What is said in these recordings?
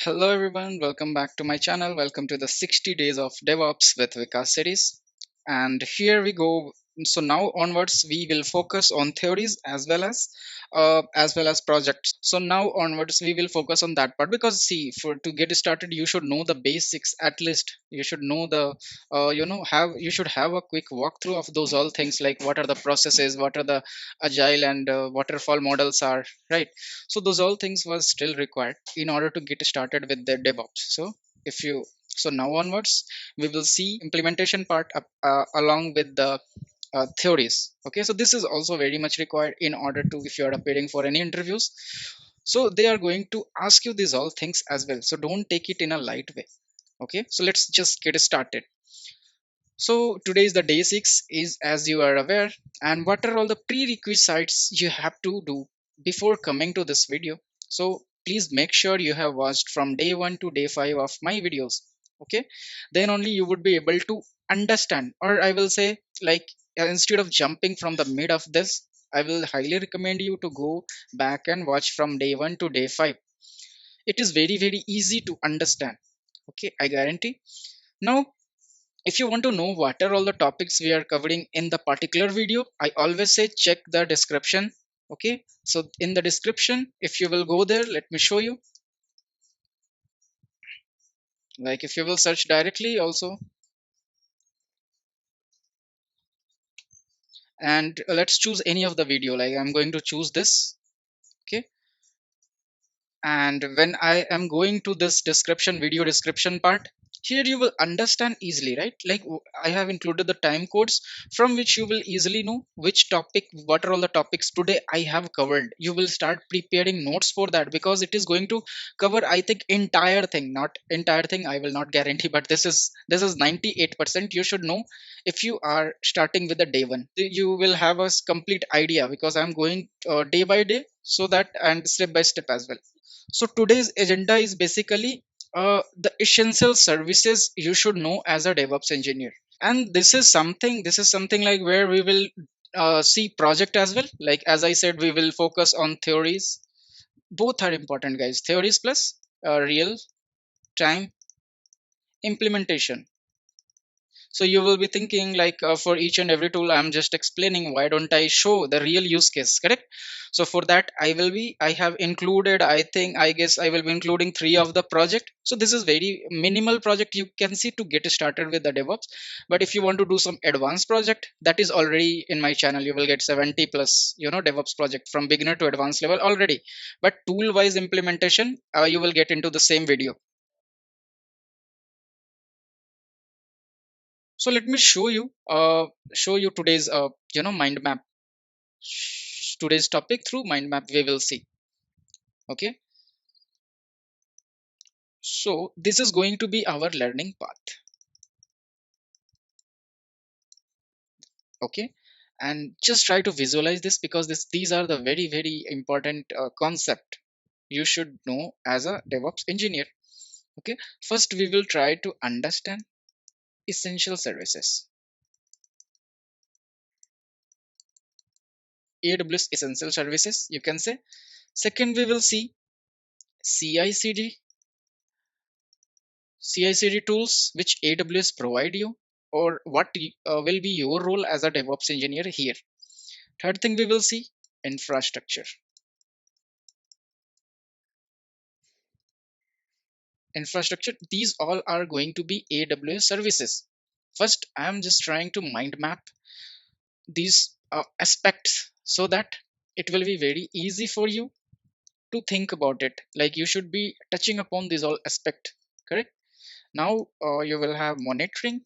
Hello everyone, welcome back to my channel. Welcome to the 60 Days of DevOps with Vikash series. And here we go. So now onwards we will focus on theories as well as projects. So now onwards we will focus on that part because see, for to get started you should know the basics. At least you should know the have you should have a quick walkthrough of those all things, like what are the processes, what are the agile and waterfall models are, right? So those all things was still required in order to get started with the DevOps. If you so now onwards we will see implementation part along with the theories. Okay, so this is also very much required in order to, if you are appearing for any interviews, so they are going to ask you these all things as well, so don't take it in a light way. Okay, so let's just get started. So today is the day 6, is as you are aware. And what are all the prerequisites you have to do before coming to this video? So please make sure you have watched from day 1 to day 5 of my videos. Okay, then only you would be able to understand, or I will say, like, instead of jumping from the mid of this, I will highly recommend you to go back and watch from day 1 to day 5. It is very easy to understand. Okay, I guarantee. Now if you want to know what are all the topics we are covering in the particular video, I always say check the description. Okay, so in the description, if you will go there, let me show you. Like if you will search directly also, and let's choose any of the video, like I'm going to choose this. Okay, and when I am going to this description, video description part, here you will understand easily, right? Like I have included the time codes from which you will easily know which topic, what are all the topics today I have covered. You will start preparing notes for that because it is going to cover, I think, entire thing. Not entire thing, I will not guarantee, but this is 98% you should know. If you are starting with the day one, you will have a complete idea because I'm going day by day, so that, and step by step as well. So today's agenda is basically the essential services you should know as a DevOps engineer. And this is something like where we will see project as well. Like as I said, we will focus on theories. Both are important, guys. Theories plus real time implementation. So you will be thinking like, for each and every tool I'm just explaining, why don't I show the real use case, correct? So for that I have included, I think, I guess I will be including 3 of the project. So this is very minimal project you can see to get started with the DevOps. But if you want to do some advanced project, that is already in my channel. You will get 70 plus DevOps project from beginner to advanced level already. But tool wise implementation, you will get into the same video. So let me show you today's mind map. Today's topic through mind map we will see. Okay, so this is going to be our learning path. Okay, and just try to visualize this because these are the very important concept you should know as a DevOps engineer. Okay, first we will try to understand essential services, AWS essential services, you can say. Second, we will see CI/CD CI/CD tools which AWS provide you, or what will be your role as a DevOps engineer here. Third thing we will see, infrastructure. Infrastructure, these all are going to be AWS services. First, I am just trying to mind map these aspects so that it will be very easy for you to think about it. Like you should be touching upon these all aspect, correct? Now you will have monitoring,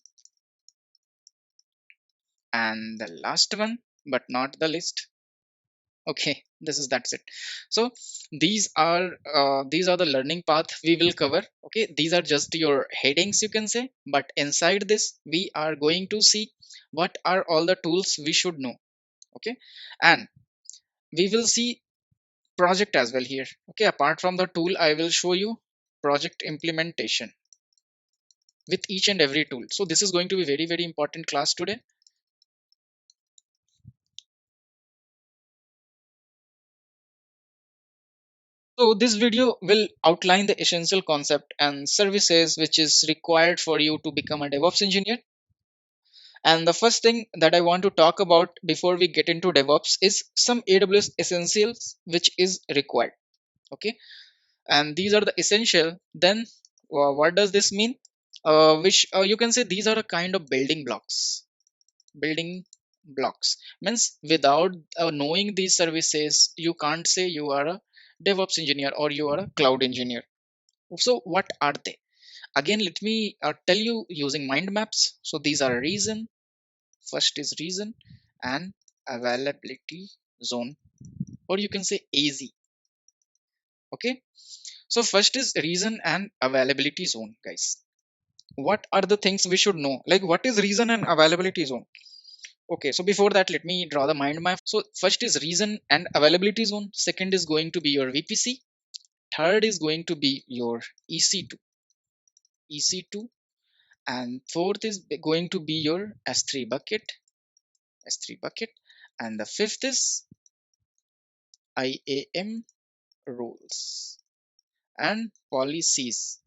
and the last one but not the least. Okay, that's it. So these are the learning path we will cover. Okay, these are just your headings, you can say, but inside this we are going to see what are all the tools we should know. Okay, and we will see project as well here. Okay, apart from the tool I will show you project implementation with each and every tool. So this is going to be very important class today. So this video will outline the essential concept and services which is required for you to become a DevOps engineer. And the first thing that I want to talk about before we get into DevOps is some AWS essentials which is required. Okay, and these are the essential. Then what does this mean? Which you can say these are a kind of building blocks. Building blocks means without knowing these services, you can't say you are a DevOps engineer or you are a cloud engineer. So what are they? Again, let me tell you using mind maps. So these are reason. First is reason and availability zone, or you can say AZ. Okay. So first is reason and availability zone, guys. What are the things we should know? Like what is reason and availability zone? Okay, so before that, let me draw the mind map. So first is reason and availability zone. Second is going to be your VPC. Third is going to be your EC2, EC2, and fourth is going to be your S3 bucket, S3 bucket, and the fifth is IAM roles and policies.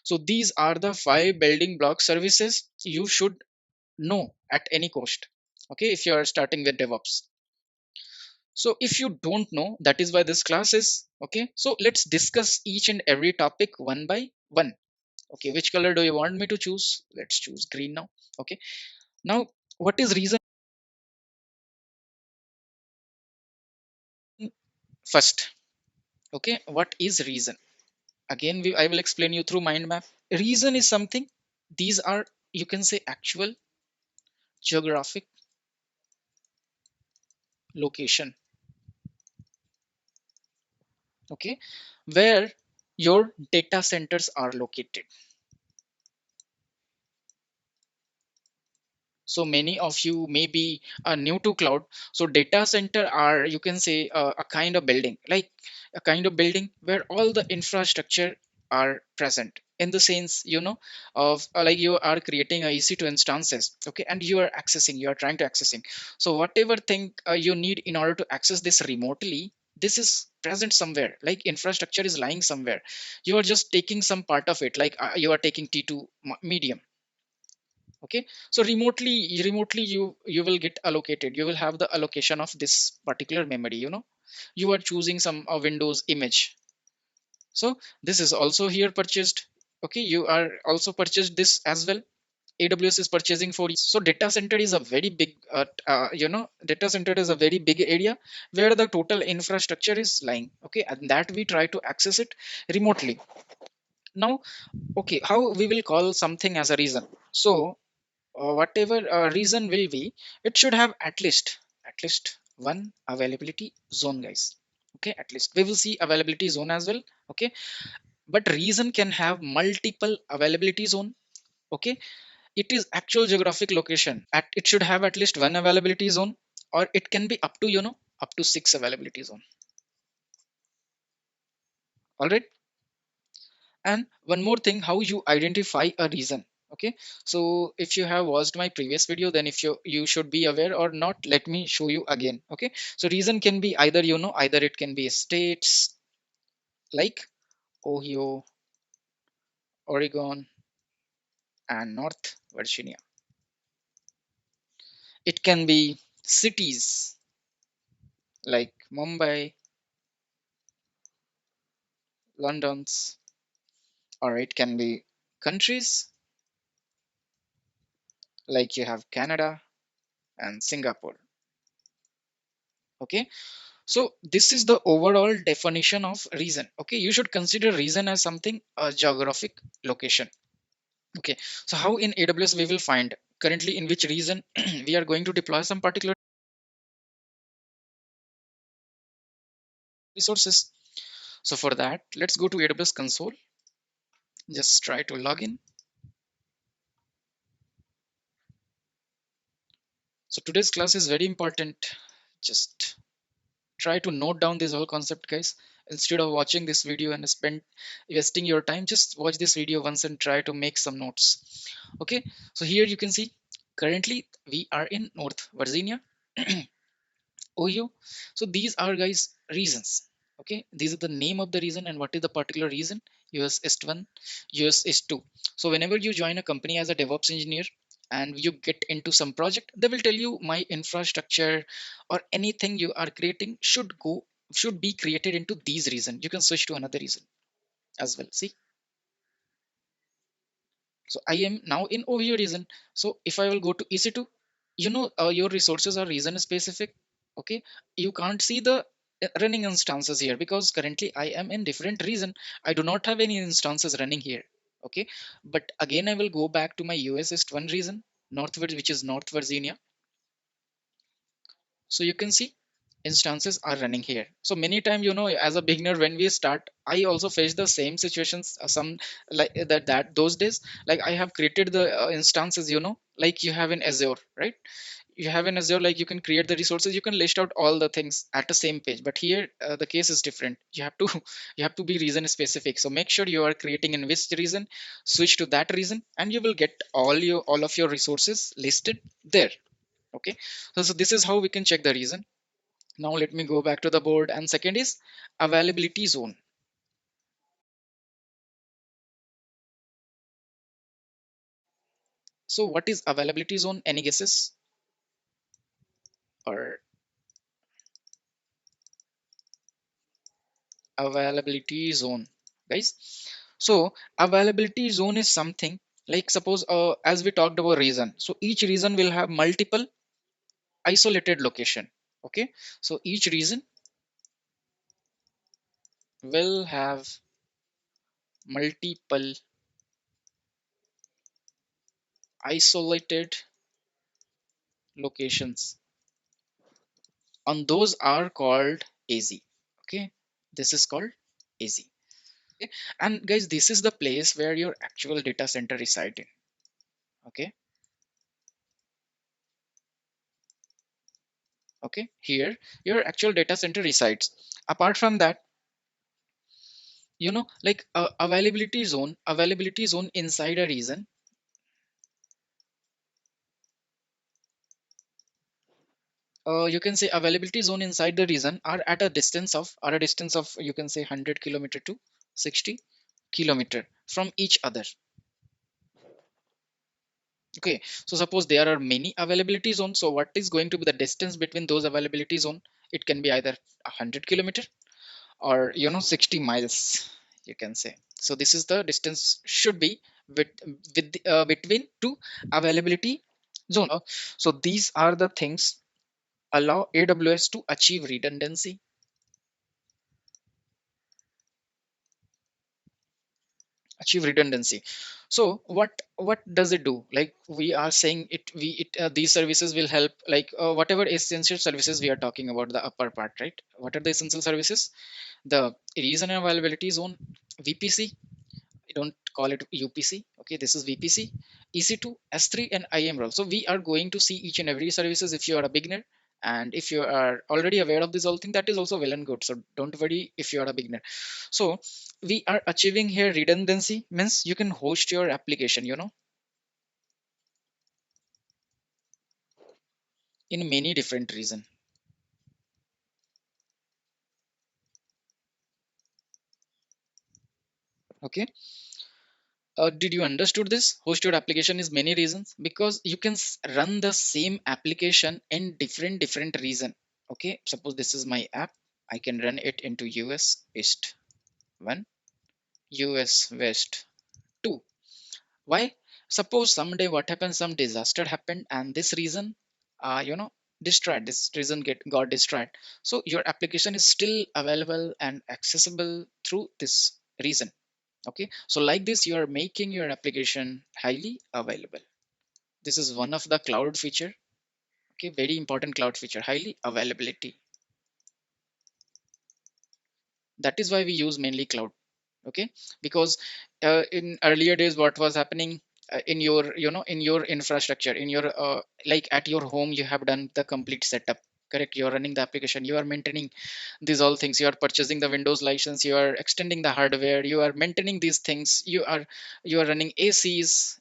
So these are the 5 building block services you should know at any cost. Okay, if you are starting with DevOps. So if you don't know, that is why this class is. Okay, so let's discuss each and every topic one by one. Okay, which color do you want me to choose? Let's choose green now. Okay, now what is reason? First, okay, what is reason? Again, I will explain you through mind map. Reason is something, these are, you can say, actual geographic location, okay, where your data centers are located. So many of you may be new to cloud. So data center are, you can say, a kind of building, like a kind of building where all the infrastructure are present, in the sense, of like you are creating a EC2 instances, okay, and you are trying to accessing. So whatever thing you need in order to access this remotely, this is present somewhere, like infrastructure is lying somewhere. You are just taking some part of it, like you are taking T2 medium. Okay, so remotely you will get allocated, you will have the allocation of this particular memory. You are choosing some Windows image, so this is also here purchased. Okay, you are also purchased this as well. AWS is purchasing for you. So data center is a very big data center is a very big area where the total infrastructure is lying, okay, and that we try to access it remotely. Now, okay, how we will call something as a reason? So whatever reason will be, it should have at least one availability zone, guys. Okay, at least we will see availability zone as well. Okay, but reason can have multiple availability zone. Okay, it is actual geographic location, it should have at least one availability zone, or it can be up to up to 6 availability zone. All right. And one more thing, how you identify a reason. Okay, so if you have watched my previous video, then if you should be aware or not, let me show you again. Okay, so reason can be either, either it can be states like Ohio, Oregon, and North Virginia. It can be cities like Mumbai, London's, or it can be countries like you have Canada and Singapore. Okay, so this is the overall definition of reason. Okay, you should consider reason as something, a geographic location. Okay, so how in AWS we will find currently in which region we are going to deploy some particular resources. So for that, let's go to AWS console. Just try to log in. So today's class is very important. Just try to note down this whole concept, guys. Instead of watching this video and spend wasting your time, just watch this video once and try to make some notes. Okay, so here you can see currently we are in North Virginia, Ohio. So these are, guys, reasons. Okay, these are the name of the region and what is the particular region. US is 1, US is 2. So whenever you join a company as a DevOps engineer and you get into some project, they will tell you my infrastructure or anything you are creating should be created into these region. You can switch to another region as well. See, so I am now in OVO region. So if I will go to EC2, your resources are region specific. Okay, you can't see the running instances here because currently I am in different region. I do not have any instances running here. Okay, but again I will go back to my US East 1 region, northward, which is North Virginia. So you can see instances are running here. So many times, as a beginner, when we start, I also face the same situations, some like that those days. Like I have created the instances, like you have in Azure, right? You have in Azure, like you can create the resources, you can list out all the things at the same page. But here the case is different. You have to you have to be reason specific. So make sure you are creating in which reason, switch to that reason, and you will get all of your resources listed there. Okay, so this is how we can check the reason. Now let me go back to the board, and second is availability zone. So what is availability zone? Any guesses? Or availability zone, guys? So availability zone is something like, suppose as we talked about reason, so each reason will have multiple isolated location. Okay, so each reason will have multiple isolated locations, and those are called AZ. Okay, this is called AZ. Okay, and guys, this is the place where your actual data center reside in. Okay, okay, here your actual data center resides. Apart from that, like availability zone inside a region, you can say availability zone inside the region are a distance of, you can say, 100 kilometer to 60 kilometer from each other. Okay, so suppose there are many availability zones, so what is going to be the distance between those availability zone? It can be either 100 kilometer or 60 miles, you can say. So this is the distance should be between two availability zone. So these are the things allow AWS to achieve redundancy. So what does it do? Like we are saying these services will help, like whatever essential services we are talking about, the upper part, right? What are the essential services? The reason availability zone, VPC, don't call it UPC. Okay, this is VPC, EC2, S3, and IAM role. So we are going to see each and every services if you are a beginner, and if you are already aware of this whole thing, that is also well and good. So don't worry if you are a beginner. So we are achieving here redundancy, means you can host your application, in many different reason. Okay, did you understood this? Host your application is many reasons because you can run the same application in different reason. Okay, suppose this is my app. I can run it into US East 1, US West 2. Why? Suppose someday what happens, some disaster happened and this region, destroyed. This region got destroyed. So your application is still available and accessible through this region. Okay, so like this you are making your application highly available. This is one of the cloud feature. Okay, very important cloud feature, highly availability. That is why we use mainly cloud. Okay, because in earlier days what was happening, in your in your infrastructure, in your like at your home, you have done the complete setup, correct? You're running the application, you are maintaining these all things, you are purchasing the Windows license, you are extending the hardware, you are maintaining these things, you are running ACs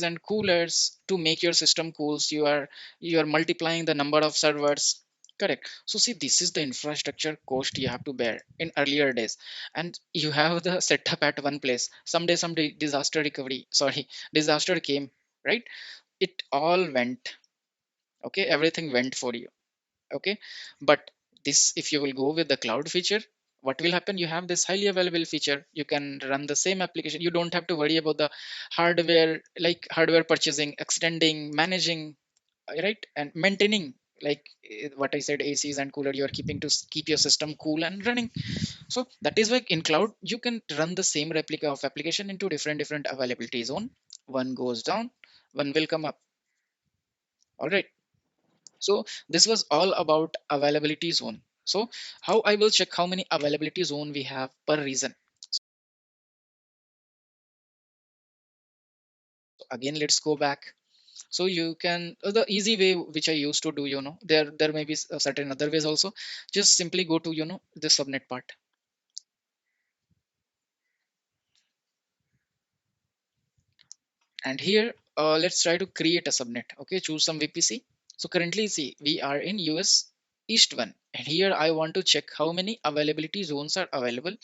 and coolers to make your system cools, you are multiplying the number of servers. Correct. So see, this is the infrastructure cost you have to bear in earlier days, and you have the setup at one place. Someday, disaster recovery, sorry, disaster came, right? It all went. Okay, everything went for you. Okay, but this, if you will go with the cloud feature, what will happen? You have this highly available feature. You can run the same application. You don't have to worry about the hardware, like hardware purchasing, extending, managing, right, and maintaining, like what I said, ACs and cooler you are keeping to keep your system cool and running. So that is why in cloud you can run the same replica of application into different availability zone. One goes down, one will come up. All right. So this was all about availability zone. So how I will check how many availability zone we have per region. So again, let's go back. So you can the easy way which I used to do, there may be certain other ways also. Just simply go to the subnet part, and here let's try to create a subnet. Okay, choose some VPC. So currently, see, we are in US East 1, and here I want to check how many availability zones are available.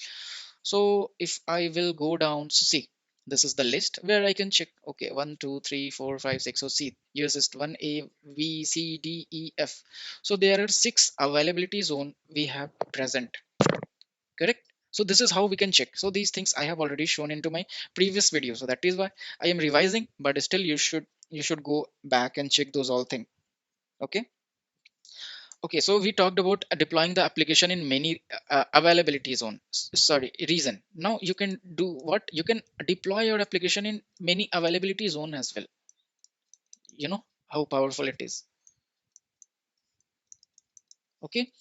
So if I will go down, so see, this is the list where I can check. Okay, 1, 2, 3, 4, 5, 6. So see, US is 1A, B, C, D, E, F. So there are 6 availability zone we have present. Correct. So this is how we can check. So these things I have already shown into my previous video. So that is why I am revising, but still you should go back and check those all things. Okay. Okay, so we talked about deploying the application in many availability zone. Sorry, reason. Now you can do what? You can deploy your application in many availability zone as well. You know how powerful it is. Okay,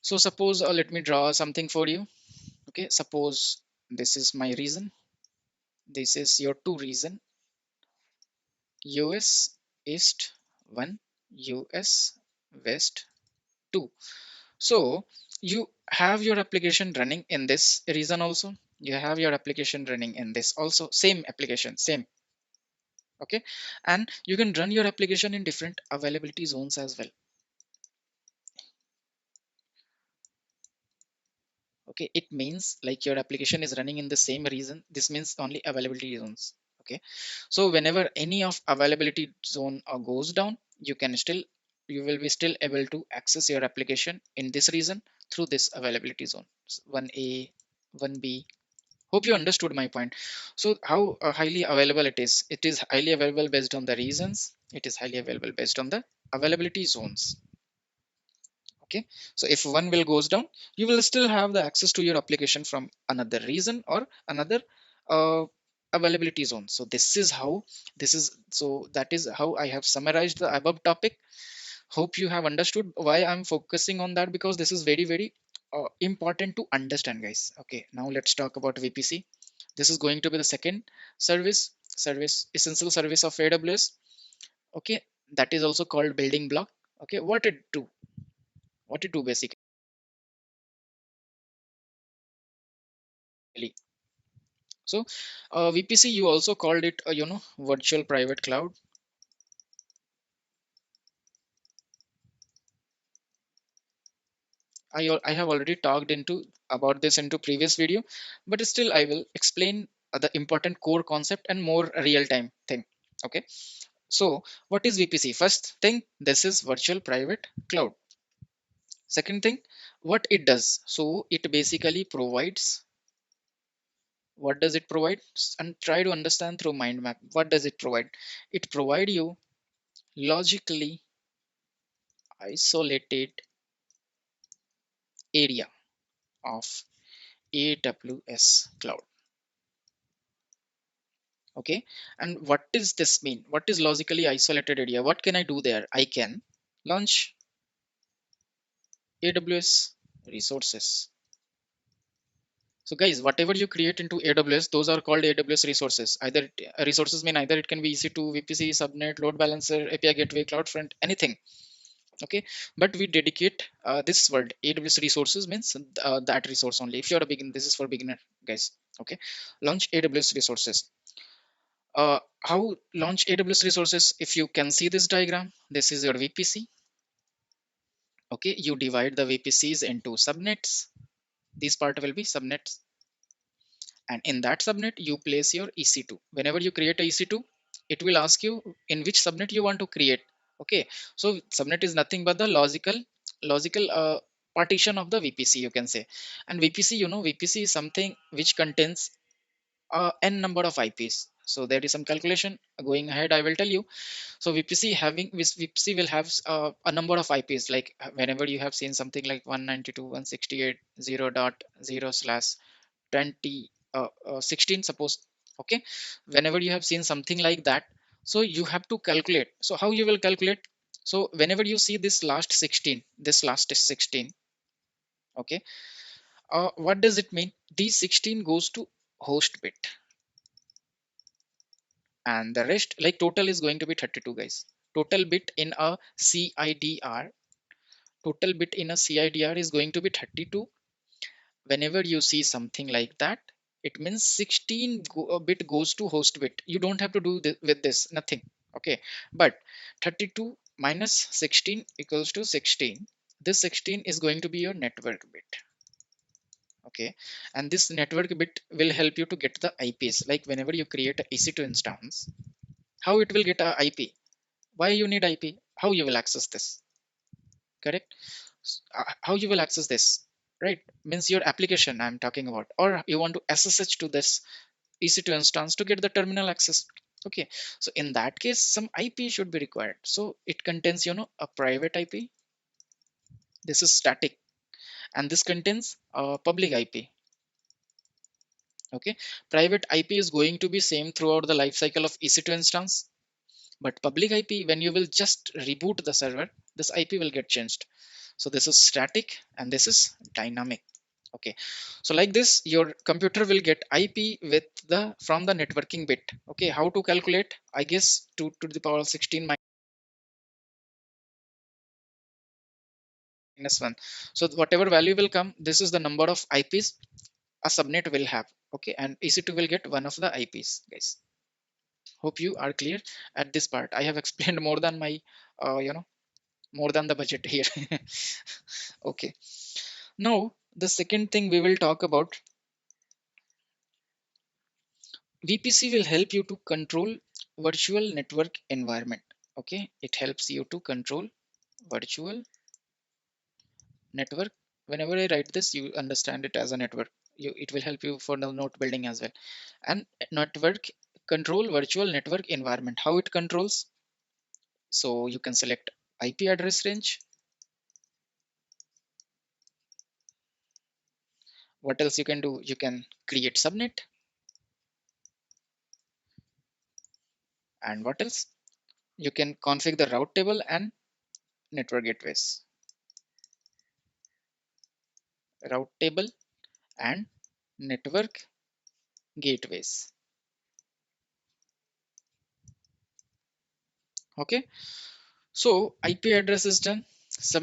so suppose let me draw something for you. Okay, suppose this is my reason. This is your two reason. US East 1, US West 2. So you have your application running in this region also. You have your application running in this also. Same application, same. Okay. And you can run your application in different availability zones as well. Okay. It means like your application is running in the same region. This means only availability zones. Okay. So whenever any of availability zone goes down, you will be still able to access your application in this region through this availability zone. 1A, 1B. Hope you understood my point. So how highly available it is? It is highly available based on the reasons. It is highly available based on the availability zones. Okay. So if one will goes down, you will still have the access to your application from another region or another uh, availability zone. So that is how I have summarized the above topic. Hope you have understood why I'm focusing on that, because this is very important to understand, guys. Okay, now let's talk about VPC. This is going to be the second service essential service of AWS. Okay, that is also called building block. Okay, what it do basically. So VPC, you also called it virtual private cloud. I have already talked into about this into previous video, but still I will explain the important core concept and more real time thing. Okay, so what is VPC? First thing, this is virtual private cloud. Second thing, what it does. So it basically provides, what does it provide? And try to understand through mind map. What does it provide? It provide you logically isolated area of AWS cloud. Okay, and what does this mean? What is logically isolated area? What can I do there? I can launch AWS resources. So guys, whatever you create into AWS, those are called AWS resources. Either resources mean either it can be EC2, VPC, subnet, load balancer, API gateway, CloudFront, anything. Okay, but we dedicate this word AWS resources means that resource only. If you're a beginner, this is for beginner guys. Okay, launch AWS resources. How launch AWS resources? If you can see this diagram, this is your VPC. Okay, you divide the VPCs into subnets. This part will be subnets, and in that subnet you place your EC2. Whenever you create a EC2, it will ask you in which subnet you want to create. Okay, so subnet is nothing but the logical partition of the VPC, you can say. And VPC, VPC is something which contains n number of IPs. So there is some calculation going ahead, I will tell you. So VPC will have a number of IPs, like whenever you have seen something like 192.168.0.0/20 16 suppose. Okay, whenever you have seen something like that, so you have to calculate. So how you will calculate? So whenever you see this last 16, this last is 16. Okay, what does it mean? These 16 goes to host bit, and the rest, like total, is going to be 32, guys. Total bit in a CIDR, total bit in a CIDR is going to be 32. Whenever you see something like that, it means 16 bit goes to host bit. You don't have to do this with this, nothing. Okay, but 32 minus 16 equals to 16. This 16 is going to be your network bit. Okay, and this network bit will help you to get the IPs. Like whenever you create a EC2 instance, how it will get a IP? Why you need IP? How you will access this? Correct. How you will access this, right? Means your application I'm talking about, or you want to SSH to this EC2 instance to get the terminal access. Okay, so in that case some IP should be required. So it contains a private IP. This is static, and this contains a public IP. Okay, private IP is going to be same throughout the life cycle of EC2 instance, but public IP, when you will just reboot the server, this IP will get changed. So this is static and this is dynamic. Okay, so like this your computer will get IP with the from the networking bit. Okay, how to calculate? I guess 2 to the power of 16 minus 1. So whatever value will come, this is the number of IPs a subnet will have. Okay, and EC2 will get one of the IPs, guys. Hope you are clear at this part. I have explained more than my more than the budget here. Okay, now the second thing we will talk about, VPC will help you to control virtual network environment. Okay, it helps you to control virtual network. Whenever I write this, you understand it as a network. It will help you for the node building as well. And network control virtual network environment. How it controls? So you can select IP address range. What else you can do? You can create subnet. And what else? You can configure the route table and network gateways. Route table and network gateways. Okay, so IP address is done. So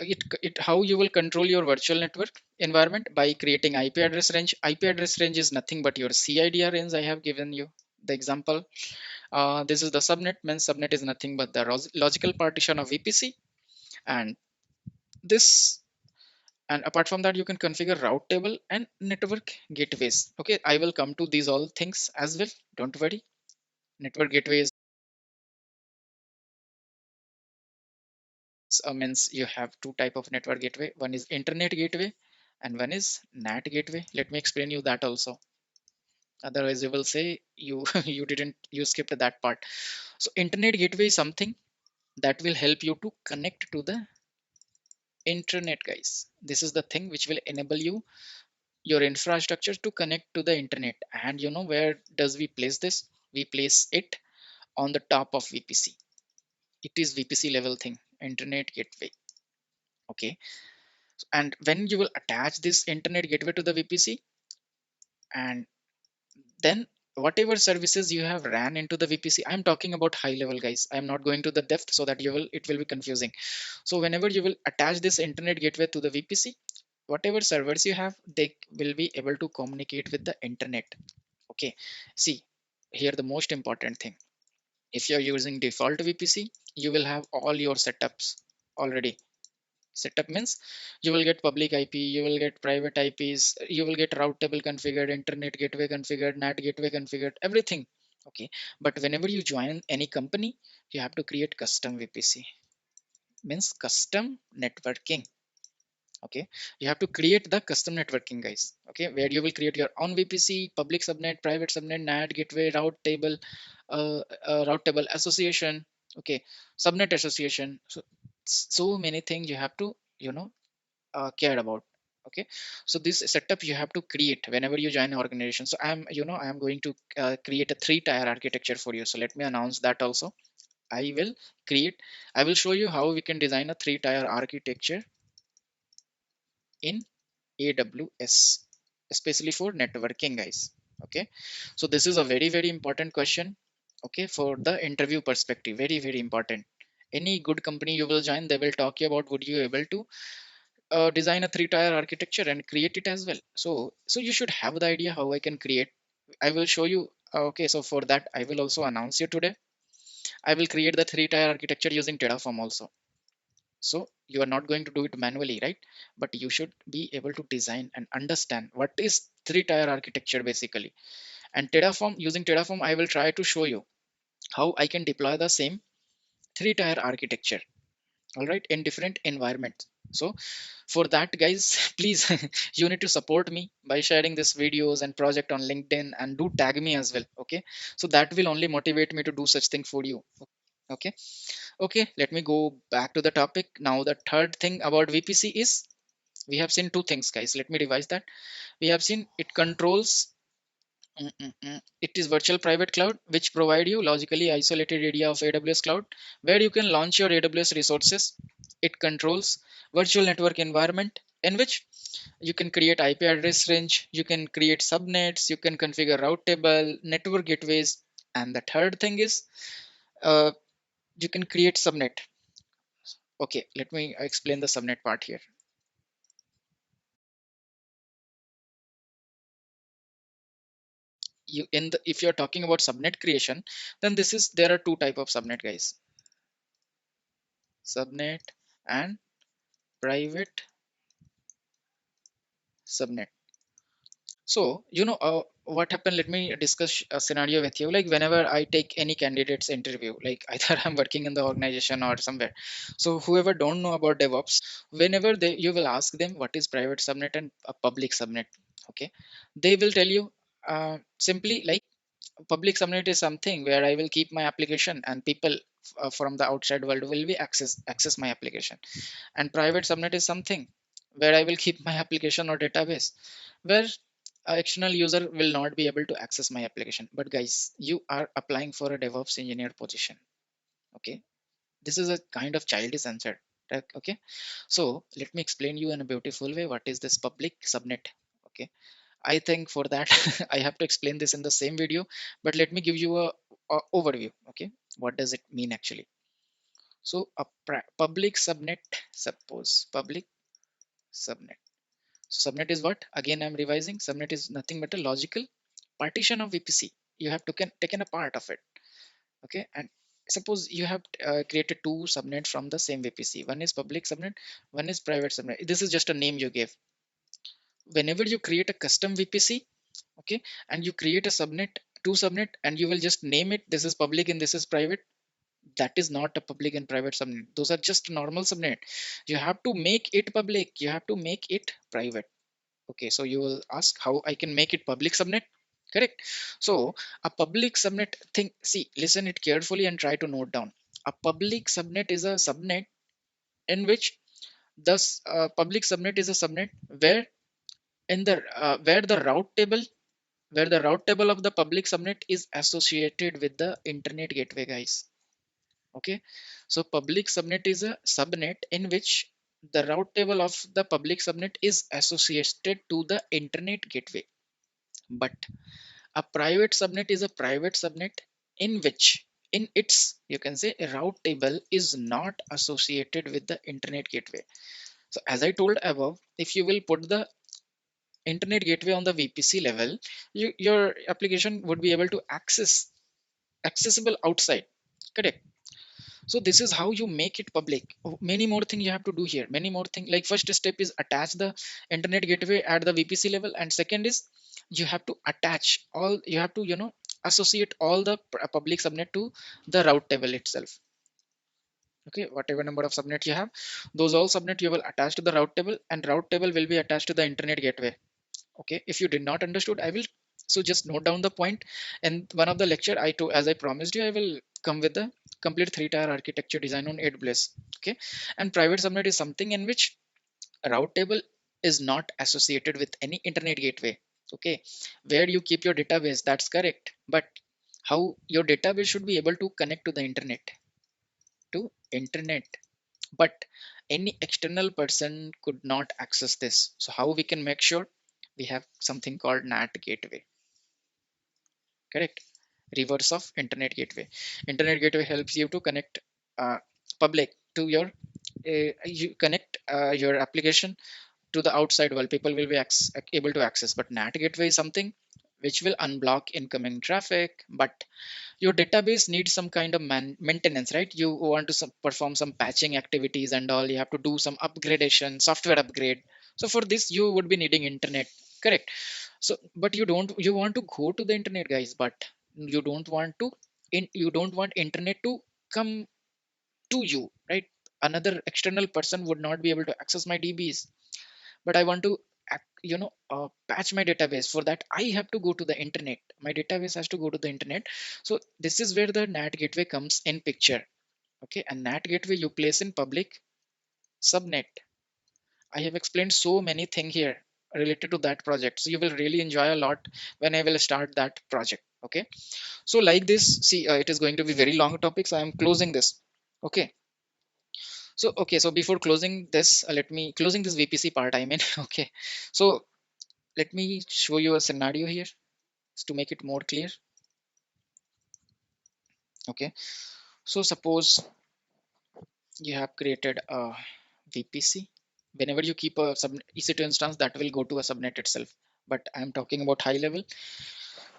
it how you will control your virtual network environment by creating IP address range. IP address range is nothing but your CIDR range. I have given you the example. This is the subnet. Means subnet is nothing but the logical partition of VPC, and this, and apart from that you can configure route table and network gateways. Okay, I will come to these all things as well, don't worry. Network gateways means you have two type of network gateway. One is internet gateway and one is NAT gateway. Let me explain you that also, otherwise you will say you you skipped that part. So internet gateway is something that will help you to connect to the internet, guys. This is the thing which will enable you your infrastructure to connect to the internet. And where does we place this? We place it on the top of VPC. It is VPC level thing, internet gateway. Okay, and when you will attach this internet gateway to the VPC, and then whatever services you have ran into the VPC, I'm talking about high level, guys. I'm not going to the depth so that it will be confusing. So whenever you will attach this internet gateway to the VPC, whatever servers you have, they will be able to communicate with the internet. Okay, see here the most important thing. If you're using default VPC, you will have all your setups already. Setup means you will get public IP, you will get private IPs, you will get route table configured, internet gateway configured, NAT gateway configured, everything. Okay, but whenever you join any company, you have to create custom VPC, means custom networking. Okay, you have to create the custom networking, guys. Okay, where you will create your own VPC, public subnet, private subnet, NAT gateway, route table association. Okay, subnet association. So many things you have to, cared about. Okay, so this setup you have to create whenever you join an organization. So I am going to create a 3-tier architecture for you. So let me announce that also. i will I will show you how we can design a 3-tier architecture in AWS, especially for networking, guys. Okay, so this is a very very important question. Okay, for the interview perspective, very very important. Any good company you will join, they will talk you about would you able to design a 3-tier architecture and create it as well. So you should have the idea how I can create. I will show you. Okay, so for that I will also announce you today. I will create the 3-tier architecture using Terraform also. So you are not going to do it manually, right? But you should be able to design and understand what is 3-tier architecture basically. And Terraform, using Terraform, I will try to show you how I can deploy the same 3-tier architecture, all right, in different environments. So for that, guys, please, you need to support me by sharing this videos and project on LinkedIn, and do tag me as well. Okay, so that will only motivate me to do such thing for you. Okay, okay, let me go back to the topic now. The third thing about VPC is, we have seen two things, guys. Let me revise that. We have seen it controls. It is virtual private cloud, which provide you logically isolated area of AWS cloud where you can launch your AWS resources. It controls virtual network environment in which you can create IP address range, you can create subnets, you can configure route table, network gateways, and the third thing is, uh, you can create subnet. Okay, let me explain the subnet part here. If you're talking about subnet creation, then there are two type of subnet, guys: subnet and private subnet. So, what happened? Let me discuss a scenario with you. Like, whenever I take any candidate's interview, like either I'm working in the organization or somewhere. So, whoever don't know about DevOps, whenever you will ask them what is private subnet and a public subnet. Okay, they will tell you simply like, public subnet is something where I will keep my application and people from the outside world will be access my application, and private subnet is something where I will keep my application or database where external user will not be able to access my application. But guys, you are applying for a DevOps engineer position. Okay, this is a kind of childish answer. Okay, so let me explain you in a beautiful way what is this public subnet. Okay, I think for that I have to explain this in the same video, but let me give you a overview. Okay, what does it mean actually? So a public subnet, suppose public subnet. So subnet is what? Again, I'm revising. Subnet is nothing but a logical partition of VPC. You have taken a part of it. Okay, and suppose you have created two subnets from the same VPC. One is public subnet, one is private subnet. This is just a name you gave. Whenever you create a custom VPC, okay, and you create a subnet, two subnet, and you will just name it. This is public and this is private. That is not a public and private subnet. Those are just normal subnet. You have to make it public. You have to make it private. Okay, so you will ask how I can make it public subnet. Correct. So a public subnet thing, see, listen it carefully and try to note down. A public subnet is a subnet in which public subnet is a subnet where where the route table of the public subnet is associated with the internet gateway, guys. Okay, so public subnet is a subnet in which the route table of the public subnet is associated to the internet gateway. But a private subnet is a private subnet in which, in its, you can say, a route table is not associated with the internet gateway. So as I told above, if you will put the internet gateway on the VPC level, your application would be able to accessible outside. Correct. So this is how you make it public. Many more things you have to do here, many more things. Like first step is attach the internet gateway at the VPC level, and second is you have to attach all, you have to associate all the public subnet to the route table itself. Okay, whatever number of subnet you have, those all subnet you will attach to the route table, and route table will be attached to the internet gateway. Okay, if you did not understood, I will, so just note down the point. And one of the lecture I to as I promised you, I will come with the complete 3-tier architecture design on AWS. Okay, and private subnet is something in which a route table is not associated with any internet gateway. Okay, where you keep your database, that's correct, but how your database should be able to connect to the internet, but any external person could not access this. So how we can make sure? We have something called NAT gateway. Correct, reverse of internet gateway. Internet gateway helps you to connect public to your you connect your application to the outside world. People will be able to access, but NAT gateway is something which will unblock incoming traffic. But your database needs some kind of maintenance, right? You want to perform some patching activities and all, you have to do some upgradation, software upgrade. So for this you would be needing internet. Correct. So but you want to go to the internet, guys, but you don't want to you don't want internet to come to you, right? Another external person would not be able to access my DBs, but I want to patch my database. For that I have to go to the internet, my database has to go to the internet. So this is where the NAT gateway comes in picture. Okay, and NAT gateway you place in public subnet. I have explained so many things here related to that project, so you will really enjoy a lot when I will start that project. Okay, so like this, see, it is going to be very long topics. I am closing this. Okay, so okay, so before closing this, let me closing this VPC part, I mean. Okay, so let me show you a scenario here to make it more clear. Okay, so suppose you have created a VPC. Whenever you keep a EC2 instance, that will go to a subnet itself, but I'm talking about high level.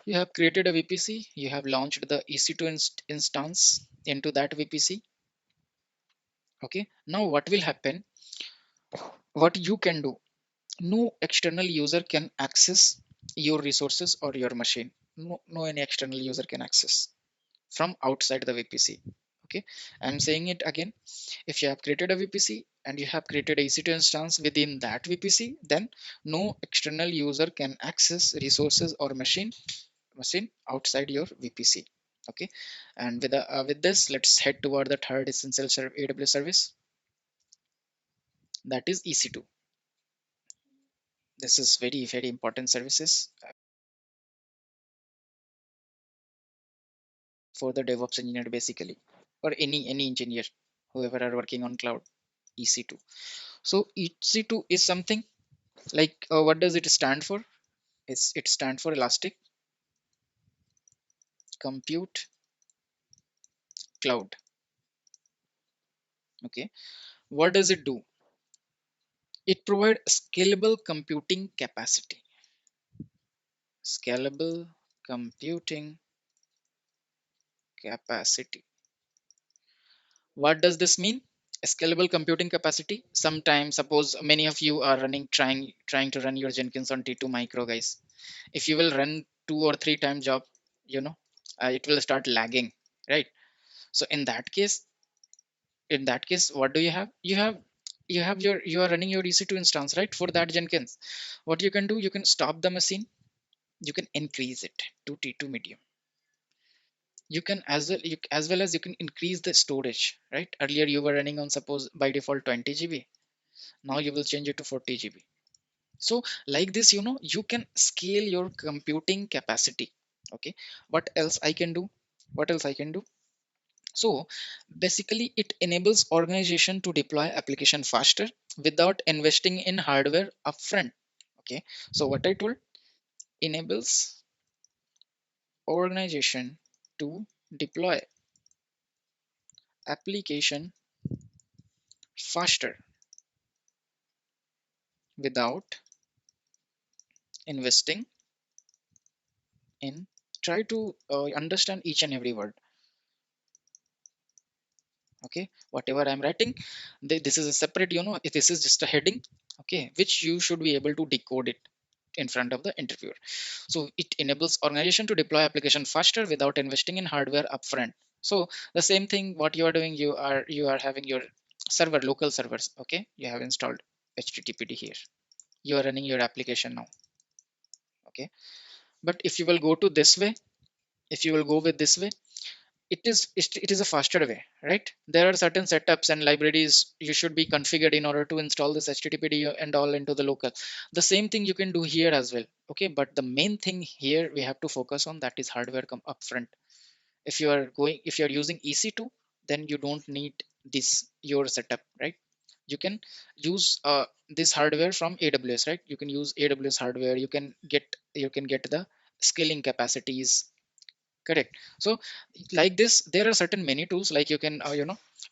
You have created a VPC, you have launched the EC2 instance into that VPC. Okay, now what will happen? What you can do, no external user can access your resources or your machine. No any external user can access from outside the VPC. Okay, I'm saying it again. If you have created a VPC and you have created a EC2 instance within that VPC, then no external user can access resources or machine outside your VPC. Okay, and with this, let's head toward the third essential AWS service, that is EC2. This is very important services for the DevOps engineer basically, or any engineer, whoever are working on cloud. EC2. So EC2 is something like, what does it stand for? It stands for Elastic Compute Cloud. Okay, what does it do? It provides scalable computing capacity. Scalable computing capacity. What does this mean? Scalable computing capacity. Sometimes, suppose many of you are trying to run your Jenkins on T2 micro, guys. If you will run 2 or 3 times job, you know, it will start lagging, right? So in that case, what do you have? You are running your EC2 instance, right? For that Jenkins, what you can do, you can stop the machine, you can increase it to T2 medium. You can as well as you can increase the storage, right? Earlier you were running on, suppose by default, 20 GB. Now you will change it to 40 GB. So like this, you can scale your computing capacity. Okay, what else I can do? What else I can do? So basically it enables organization to deploy application faster without investing in hardware upfront. Okay, so what I told, enables organization to deploy application faster without investing in, try to understand each and every word. Okay, whatever I'm writing, this is a separate, this is just a heading, okay, which you should be able to decode it in front of the interviewer. So it enables organization to deploy application faster without investing in hardware upfront. So the same thing what you are doing, you are having your server, local servers, okay, you have installed httpd here, you are running your application now, okay. But if you will go to this way, if you will go with this way, it is a faster way, right? There are certain setups and libraries you should be configured in order to install this httpd and all into the local. The same thing you can do here as well, okay. But the main thing here we have to focus on, that is hardware come upfront. If you are using ec2, then you don't need this your setup, right? You can use this hardware from aws, right? You can use aws hardware, you can get the scaling capacities. Correct. So like this, there are certain many tools, like you can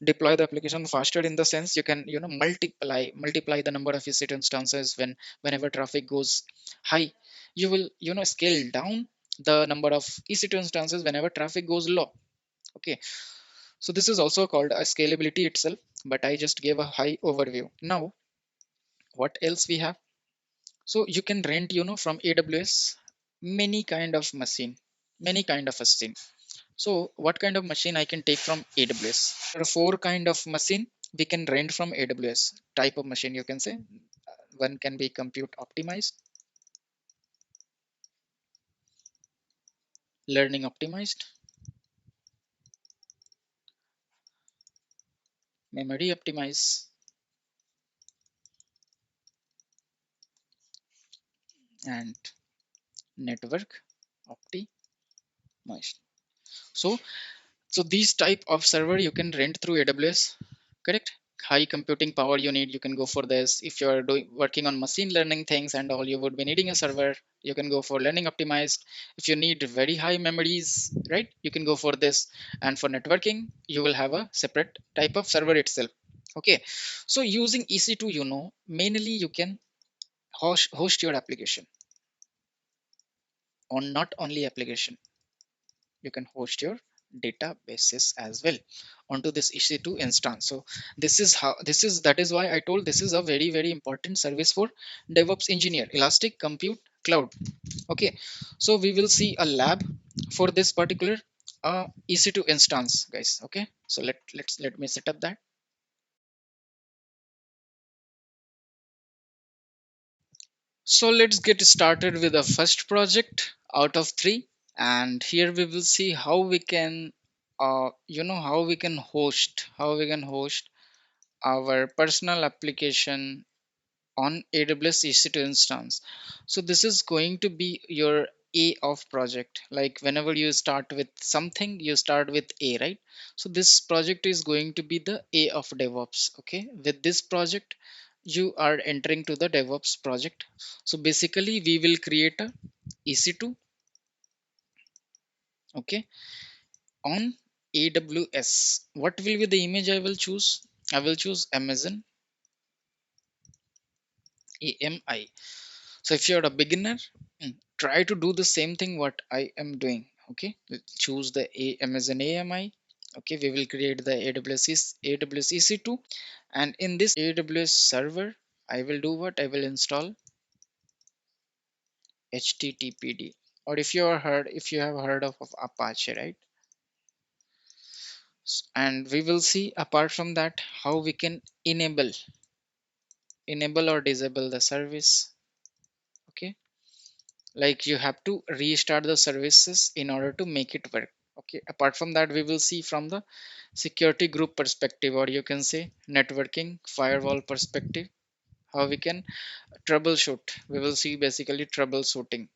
deploy the application faster, in the sense you can multiply the number of EC2 instances whenever traffic goes high. You will scale down the number of EC2 instances whenever traffic goes low. Okay, so this is also called a scalability itself, but I just gave a high overview. Now what else we have? So you can rent from aws many kind of machine, many kind of machine. So what kind of machine I can take from AWS? There are four kind of machine we can rent from AWS. Type of machine you can say. One can be compute optimized, learning optimized, memory optimized, and network optimized. So these type of server you can rent through AWS, correct? High computing power you need, you can go for this. If you are doing working on machine learning things and all, you would be needing a server, you can go for learning optimized. If you need very high memories, right, you can go for this. And for networking, you will have a separate type of server itself. Okay, so using ec2, mainly you can host your application on, not only application, you can host your databases as well onto this ec2 instance. So that is why I told this is a very very important service for DevOps engineer, elastic compute cloud. Okay, so we will see a lab for this particular ec2 instance, guys. Okay, so let me set up that. So let's get started with the first project out of three, and here we will see how we can how we can host our personal application on AWS EC2 instance. So this is going to be your A of project. Like whenever you start with something, you start with A, right? So this project is going to be the A of DevOps. Okay, with this project, you are entering to the DevOps project. So basically, we will create a EC2, okay, on AWS. What will be the image I will choose? I will choose Amazon AMI. So if you're a beginner, try to do the same thing what I am doing. Okay, choose the Amazon AMI. Okay, we will create the AWS EC2, and in this AWS server, I will do what? I will install HTTPD. Or if you have heard of Apache, right? And we will see apart from that how we can enable or disable the service. Okay, like you have to restart the services in order to make it work. Okay, apart from that, we will see from the security group perspective, or you can say networking firewall perspective, how we can troubleshoot. We will see basically troubleshooting.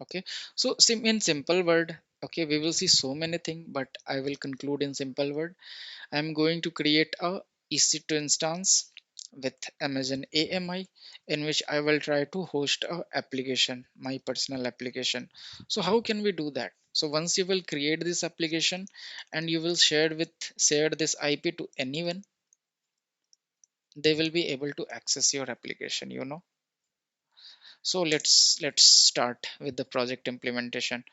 Okay, so in simple word, okay, we will see so many things, but I will conclude in simple word. I'm going to create a EC2 instance with Amazon AMI, in which I will try to host a application, my personal application. So how can we do that? So once you will create this application and you will share this IP to anyone, they will be able to access your application. So let's start with the project implementation.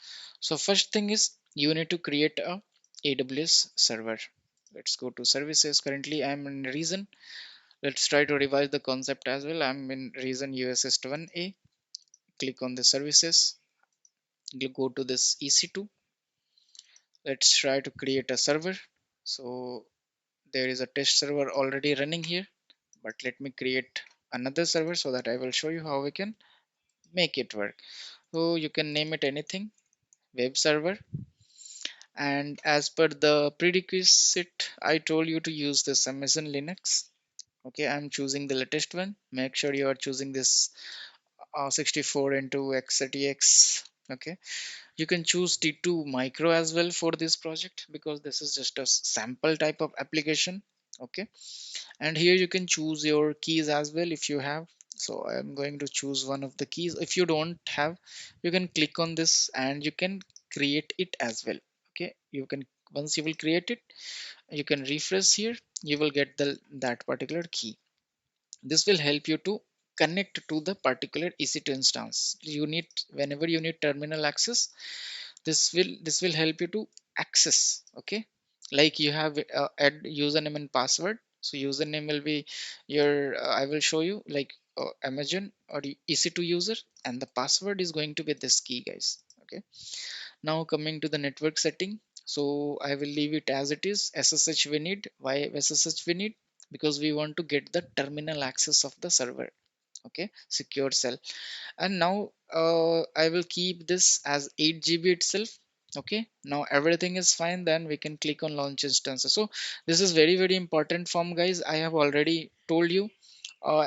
So first thing is you need to create a AWS server. Let's go to services. Currently I'm in Region. Let's try to revise the concept as well. I'm in Region USS 1A. Click on the services. Go to this EC2. Let's try to create a server. So there is a test server already running here, but let me create another server so that I will show you how we can make it work. So you can name it anything, web server. And as per the prerequisite, I told you to use this Amazon Linux. Okay, I'm choosing the latest one. Make sure you are choosing this 64 into x86. Okay, you can choose T2 micro as well for this project because this is just a sample type of application. Okay, and here you can choose your keys as well if you have. So I'm going to choose one of the keys. If you don't have, you can click on this and you can create it as well. Okay, you can, once you will create it, you can refresh here, you will get the that particular key. This will help you to connect to the particular EC2 instance. You need, whenever you need terminal access, this will help you to access. Okay, like you have add username and password. So username will be your I will show you like Amazon or EC2 user, and the password is going to be this key, guys. Okay, now coming to the network setting. So I will leave it as it is. SSH we need. Why SSH we need? Because we want to get the terminal access of the server. Okay, secure cell. And now I will keep this as 8 GB itself. Okay, now everything is fine, then we can click on launch instances. So this is very very important form, guys. I have already told you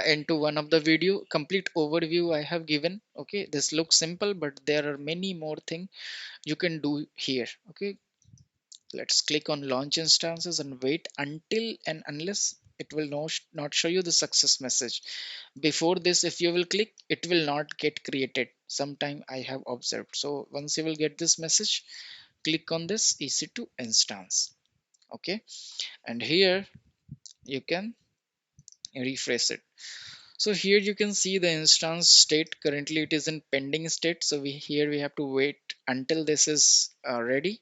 into one of the video, complete overview I have given. Okay, this looks simple, but there are many more things you can do here. Okay, let's click on launch instances and wait until and unless it will not show you the success message. Before this, if you will click, it will not get created. Sometime I have observed. So once you will get this message, click on this EC2 instance. Okay, and here you can refresh it. So here you can see the instance state. Currently it is in pending state, so we here we have to wait until this is ready.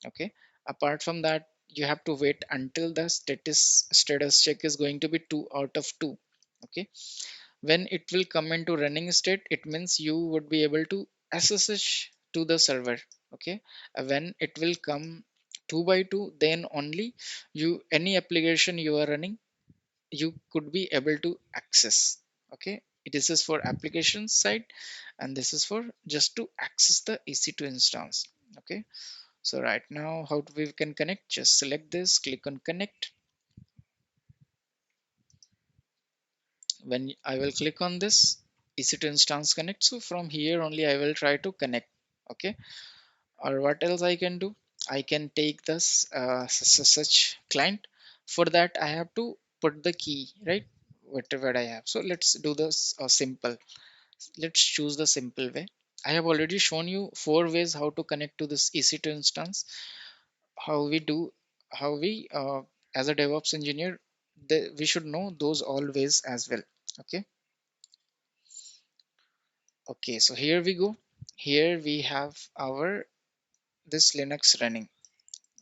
Okay, apart from that, you have to wait until the status check is going to be 2 out of 2. Okay, when it will come into running state, it means you would be able to SSH to the server. Okay, when it will come 2 by 2, then only you, any application you are running, you could be able to access. Okay, this is for application side, and this is for just to access the EC2 instance. Okay, so right now how we can connect, just select this, click on connect. When I will click on this EC2 instance connect, so from here only I will try to connect. Okay, or what else I can do, I can take this such client. For that I have to put the key, right, whatever I have. So let's do this simple. Let's choose the simple way. I have already shown you 4 ways how to connect to this EC2 instance. How we do, how we as a DevOps engineer, we should know those all ways as well. Okay, okay, so here we go. Here we have our this Linux running.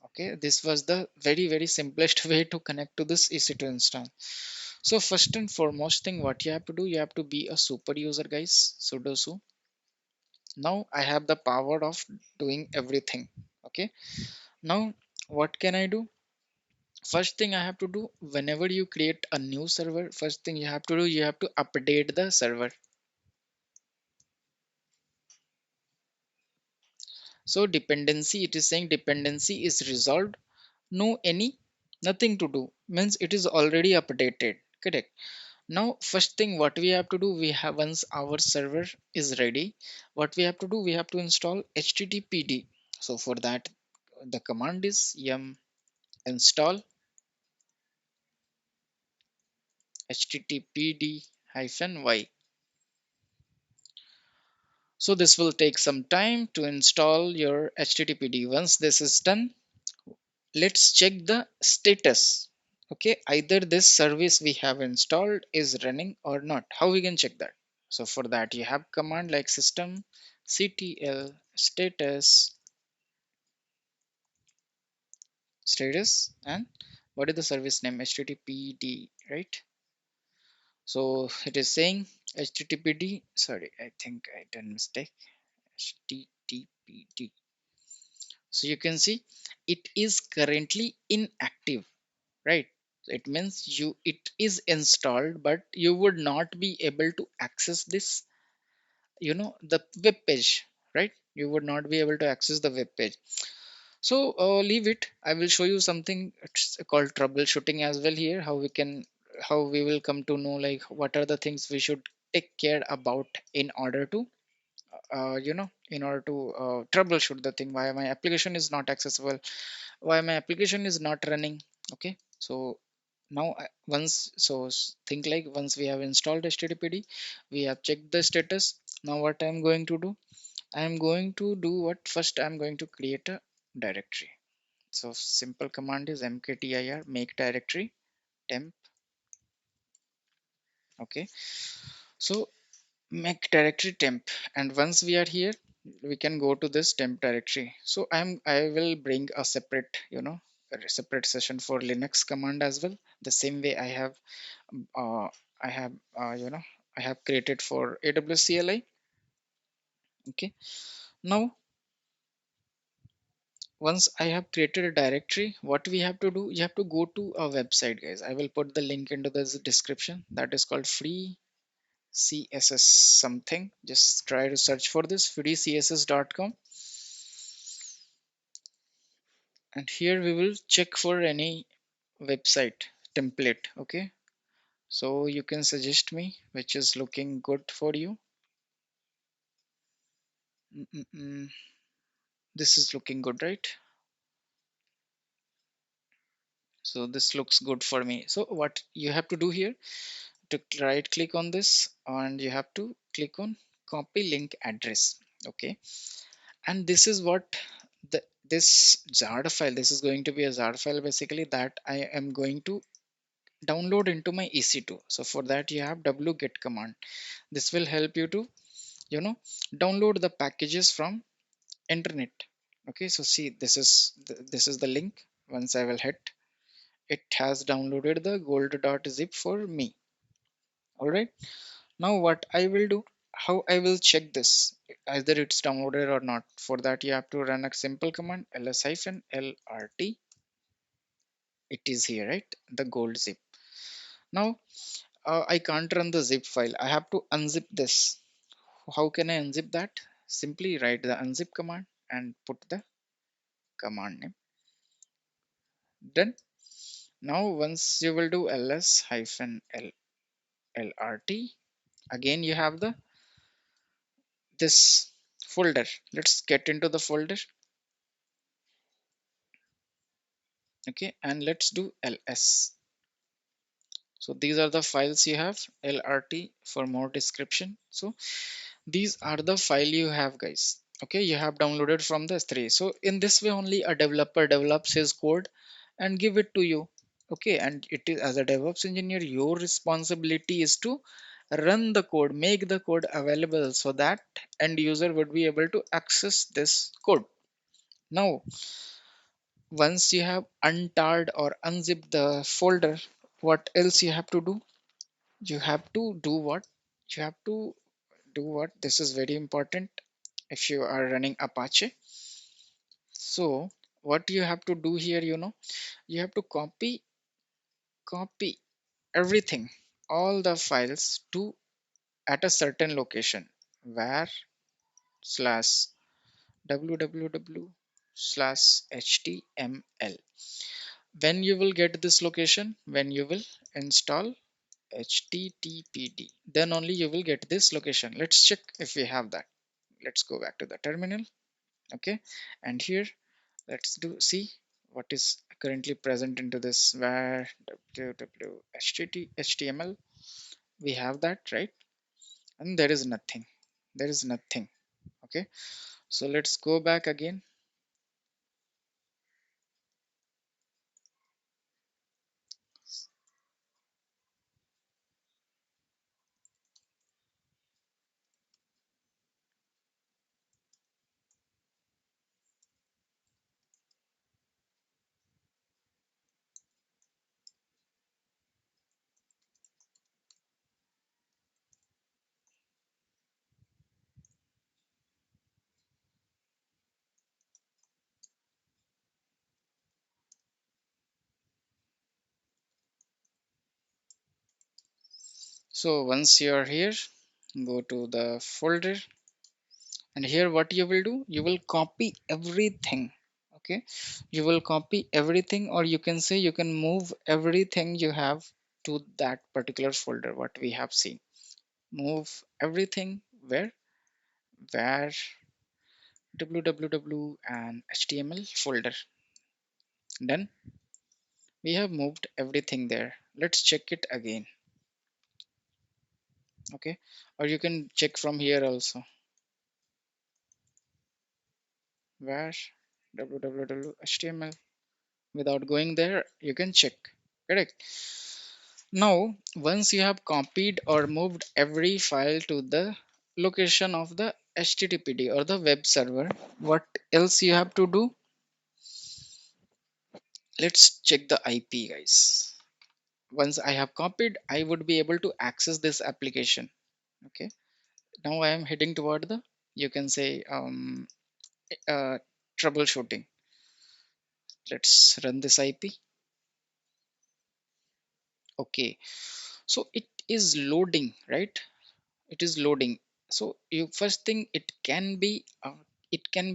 Okay, this was the very very simplest way to connect to this EC2 instance. So first and foremost thing what you have to do, you have to be a super user, guys. Sudo su. Now I have the power of doing everything. Okay, now what can I do? First thing I have to do, whenever you create a new server, first thing you have to do, you have to update the server. So dependency, it is saying dependency is resolved. No any, nothing to do, means it is already updated. Correct. Now first thing what we have to do, we have, once our server is ready, what we have to do, we have to install httpd. So for that the command is yum install httpd hyphen y. So this will take some time to install your httpd. Once this is done, let's check the status. Okay, either this service we have installed is running or not. How we can check that? So for that you have command like system ctl status, and what is the service name? HTTPD, right? So it is saying HTTPD. Sorry, I think I done mistake. HTTPD. So you can see it is currently inactive, right? It means it is installed, but you would not be able to access this, the web page, right? You would not be able to access the web page. So leave it. I will show you something it's called troubleshooting as well here. How we will come to know like what are the things we should take care about in order to troubleshoot the thing, why my application is not accessible, why my application is not running. Okay, so now think like once we have installed HTTPD, we have checked the status. Now what I'm going to do, I'm going to do what first, I'm going to create a directory. So simple command is mkdir make directory temp. Okay, so make directory temp, and once we are here, we can go to this temp directory. So I will bring a separate, a separate session for Linux command as well, the same way uh, I have I have created for AWS CLI. Okay, now once I have created a directory, what we have to do, you have to go to a website, guys. I will put the link into the description, that is called free css something. Just try to search for this freecss.com, and here we will check for any website template. Okay, so you can suggest me which is looking good for you. Mm-mm-mm. This is looking good, right? So this looks good for me. So what you have to do here, to right click on this, and you have to click on copy link address. Okay, and this is what this jar file, this is going to be a jar file basically, that I am going to download into my EC2. So for that you have wget command. This will help you to download the packages from internet. Okay, so see, this is the link. Once I will hit, it has downloaded the gold.zip for me. All right, now what I will do, how I will check this either it's downloaded or not. For that you have to run a simple command ls-lrt. It is here, right? The gold zip. Now I can't run the zip file. I have to unzip this. How can I unzip that? Simply write the unzip command and put the command name. Done. Now once you will do ls-lrt, again you have the this folder. Let's get into the folder. Okay, and let's do ls. So these are the files you have, lrt for more description. So these are the file you have, guys. Okay, you have downloaded from the S3. So in this way only a developer develops his code and give it to you. Okay, and it is, as a DevOps engineer, your responsibility is to run the code, make the code available so that end user would be able to access this code. Now once you have untarred or unzipped the folder, what else you have to do? You have to do what? You have to do what? This is very important if you are running Apache. So what you have to do here, you have to copy everything, all the files to at a certain location, where slash www slash html. When you will get this location, when you will install httpd, then only you will get this location. Let's check if we have that. Let's go back to the terminal. Okay, and here let's do see what is currently present into this, where html, we have that, right? And there is nothing, there is nothing. Okay, so let's go back again. So once you are here, go to the folder, and here what you will do, you will copy everything. Okay, you will copy everything, or you can say you can move everything you have to that particular folder what we have seen. Move everything where www and html folder. Then we have moved everything there. Let's check it again. Okay, or you can check from here also, where www html. Without going there, you can check. Correct. Now once you have copied or moved every file to the location of the httpd or the web server, what else you have to do? Let's check the ip, guys. Once I have copied, I would be able to access this application. Okay, now I am heading toward the, you can say, uh, troubleshooting. Let's run this ip. Okay, so it is loading, right? It is loading. So you first thing, it can be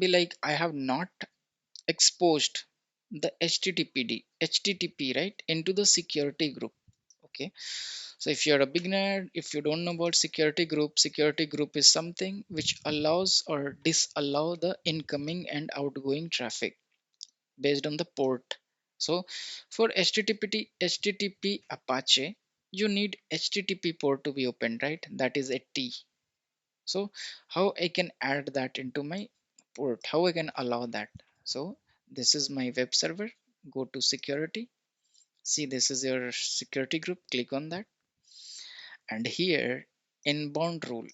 like I have not exposed the http, right, into the security group. Okay, so if you're a beginner, if you don't know about security group is something which allows or disallow the incoming and outgoing traffic based on the port. So for http apache, you need http port to be opened, right? That is a t. So how I can add that into my port, how I can allow that? So this is my web server. Go to security. See, this is your security group. Click on that, and here inbound rule.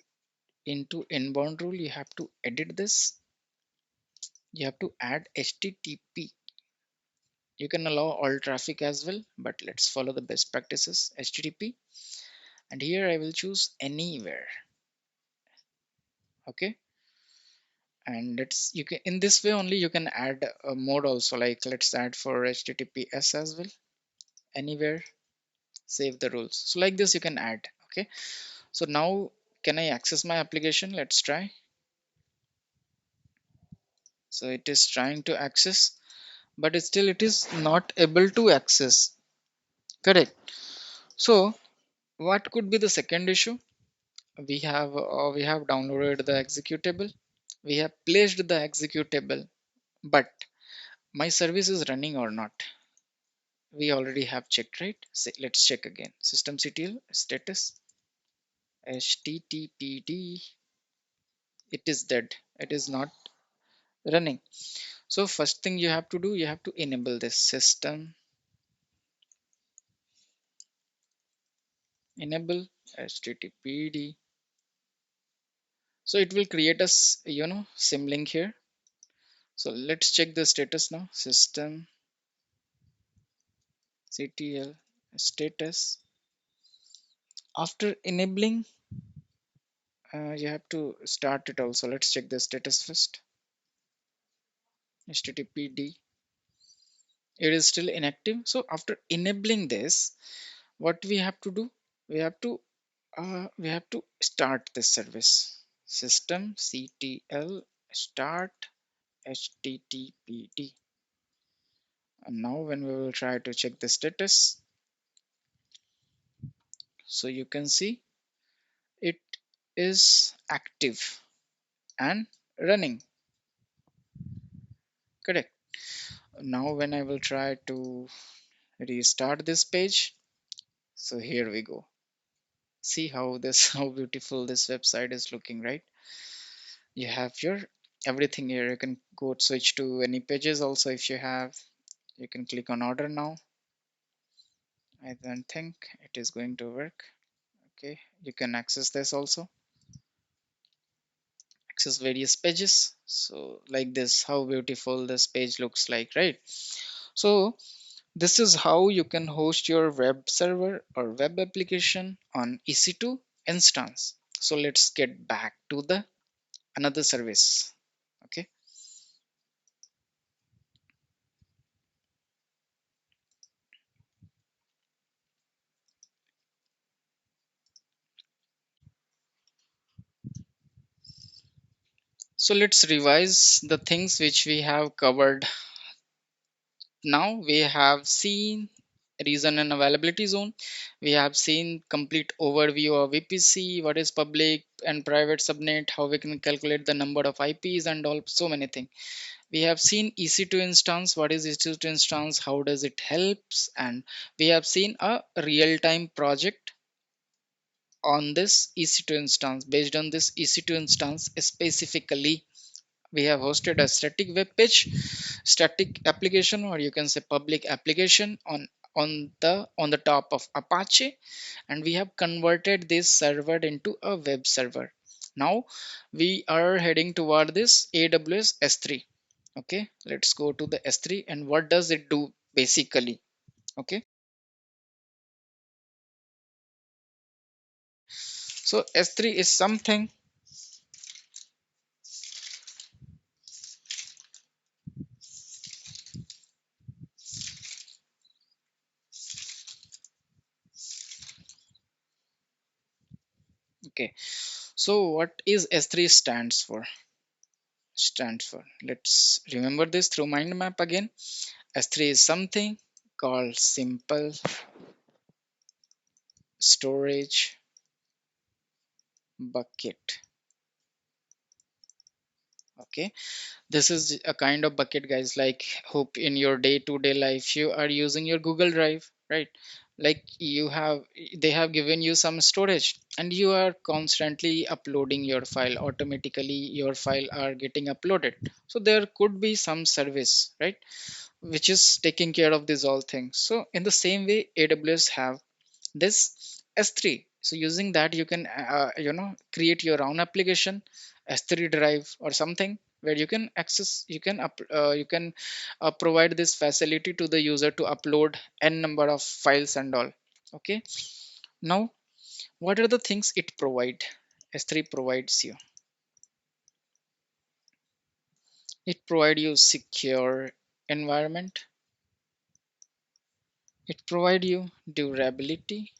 Into inbound rule, you have to edit this. You have to add http. You can allow all traffic as well, but let's follow the best practices, http. And here I will choose anywhere. Okay, and let's, you can, in this way only you can add a mode also, like let's add for https as well. Anywhere, save the rules. So like this you can add. Okay, so now can I access my application? Let's try. So it is trying to access, but still it is not able to access. Correct. So what could be the second issue? We have downloaded the executable, we have placed the executable, but my service is running or not. We already have checked, right? Let's check again. Systemctl status httpd, it is dead, it is not running. So first thing you have to do, you have to enable this system, enable httpd. So it will create us, symlink here. So let's check the status now. System ctl status. After enabling, you have to start it also. Let's check the status first. httpd, it is still inactive. So after enabling this, what we have to do, we have to start this service. System ctl start httpd. And now when we will try to check the status, so you can see it is active and running. Correct. Now when I will try to restart this page, so here we go. See how this how beautiful this website is looking, right? You have your everything here. You can go switch to any pages also if you have. You can click on order now. I don't think it is going to work. Okay, you can access this also, access various pages. So like this, how beautiful this page looks like, right? So this is how you can host your web server or web application on EC2 instance. So let's get back to the another service. Okay, So let's revise the things which we have covered. Now we have seen reason and availability zone. We have seen complete overview of VPC, what is public and private subnet, how we can calculate the number of IPs and all, so many things. We have seen EC2 instance, what is EC2 instance, how does it helps, and we have seen a real-time project on this EC2 instance. Based on this EC2 instance specifically, we have hosted a static web page, static application, or you can say public application on the top of Apache, and we have converted this server into a web server. Now we are heading toward this AWS S3. Okay, let's go to the S3 and what does it do basically. Okay, so S3 is something. Okay, so what is S3 stands for, let's remember this through mind map again. S3 is something called simple storage bucket. Okay, this is a kind of bucket, guys, like hope in your day-to-day life you are using your Google Drive, right? Like you have, they have given you some storage and you are constantly uploading your file. Automatically your file are getting uploaded, so there could be some service, right, which is taking care of these all things. So in the same way AWS have this S3. So using that you can create your own application S3 drive or something where you can access, you can provide this facility to the user to upload n number of files and all. Okay, now what are the things it provide? S3 provides you, it provide you secure environment, it provide you durability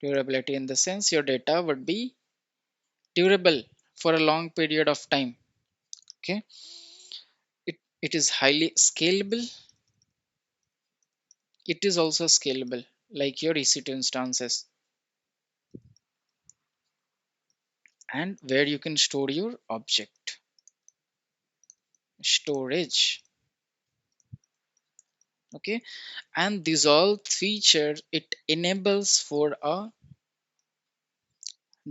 in the sense your data would be durable for a long period of time. Okay, it is highly scalable, it is also scalable like your EC2 instances, and where you can store your object storage. Okay, and these all features it enables for a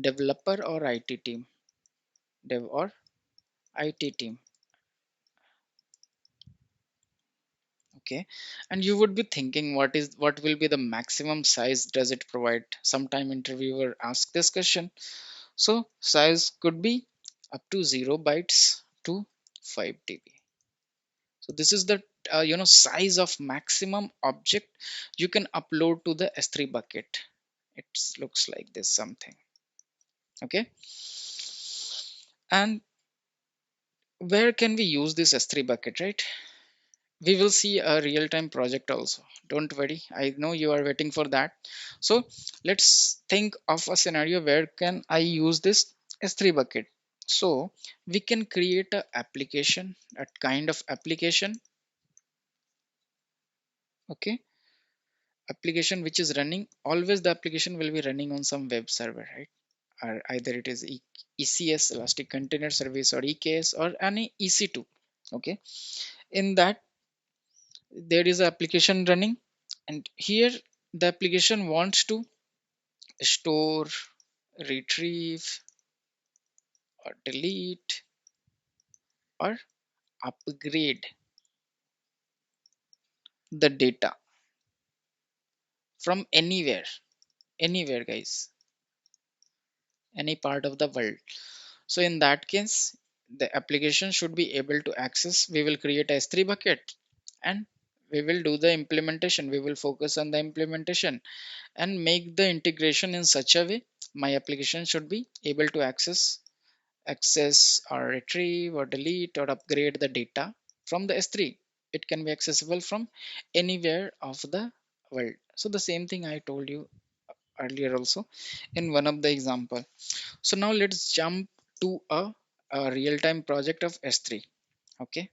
developer or IT team, dev or IT team. Okay, and you would be thinking what will be the maximum size does it provide? Sometime interviewer ask this question. So size could be up to 0 bytes to 5 TB. So this is the size of maximum object you can upload to the S3 bucket. It looks like this something. Okay, and where can we use this S3 bucket, right? We will see a real-time project also. Don't worry, I know you are waiting for that. So let's think of a scenario where can I use this S3 bucket. So we can create a application, a kind of application. Okay, application which is running, always the application will be running on some web server, right? Or either it is ECS, elastic container service, or EKS, or any EC2. Okay, in that there is an application running, and here the application wants to store, retrieve, or delete, or upgrade the data from anywhere, guys, any part of the world. So in that case the application should be able to access, we will create a S3 bucket and we will do the implementation, we will focus on the implementation and make the integration in such a way my application should be able to access or retrieve or delete or upgrade the data from the S3. It can be accessible from anywhere of the world. So the same thing I told you earlier also in one of the example. So now let's jump to a real-time project of S3. Okay.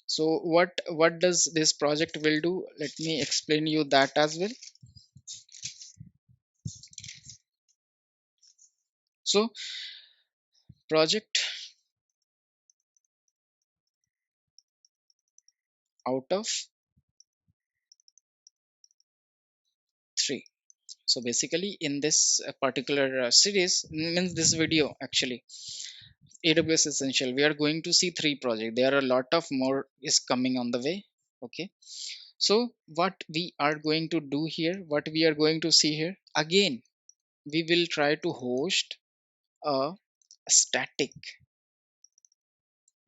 So what does this project will do? Let me explain you that as well. So project out of 3. So basically in this particular series, means this video actually, AWS Essential, we are going to see 3 projects. There are a lot of more is coming on the way. Okay. So what we are going to do here, what we are going to see here, again, we will try to host a static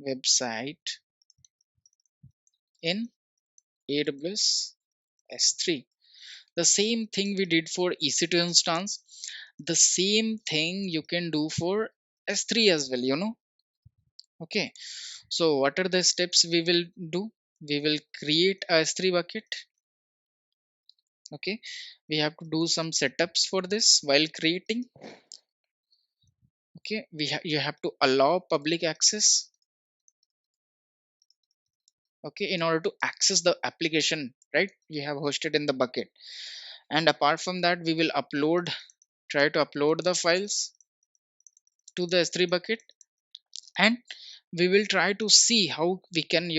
website in AWS S3. The same thing we did for EC2 instance, the same thing you can do for S3 as well, Okay. So what are the steps we will do? We will create a S3 bucket. Okay. We have to do some setups for this while creating. Okay. You have to allow public access. Okay. In order to access the application, right? You have hosted in the bucket. And apart from that, we will try to upload the files to the S3 bucket, and we will try to see how we can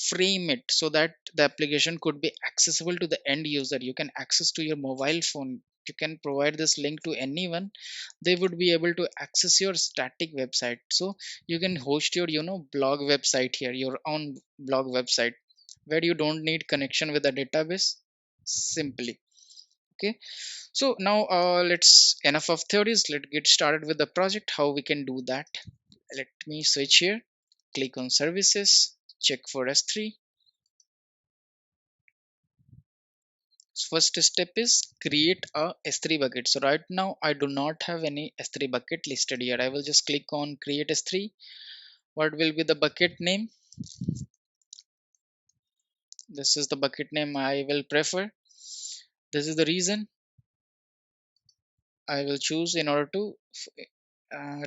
frame it so that the application could be accessible to the end user. You can access to your mobile phone, you can provide this link to anyone, they would be able to access your static website. So you can host your blog website here, your own blog website, where you don't need connection with the database simply. Okay. So now let's enough of theories, let's get started with the project, how we can do that. Let me switch here, click on services, check for S3. First step is create a S3 bucket. So right now I do not have any S3 bucket listed here. I will just click on create S3. What will be the bucket name? This is the bucket name I will prefer. This is the reason I will choose in order to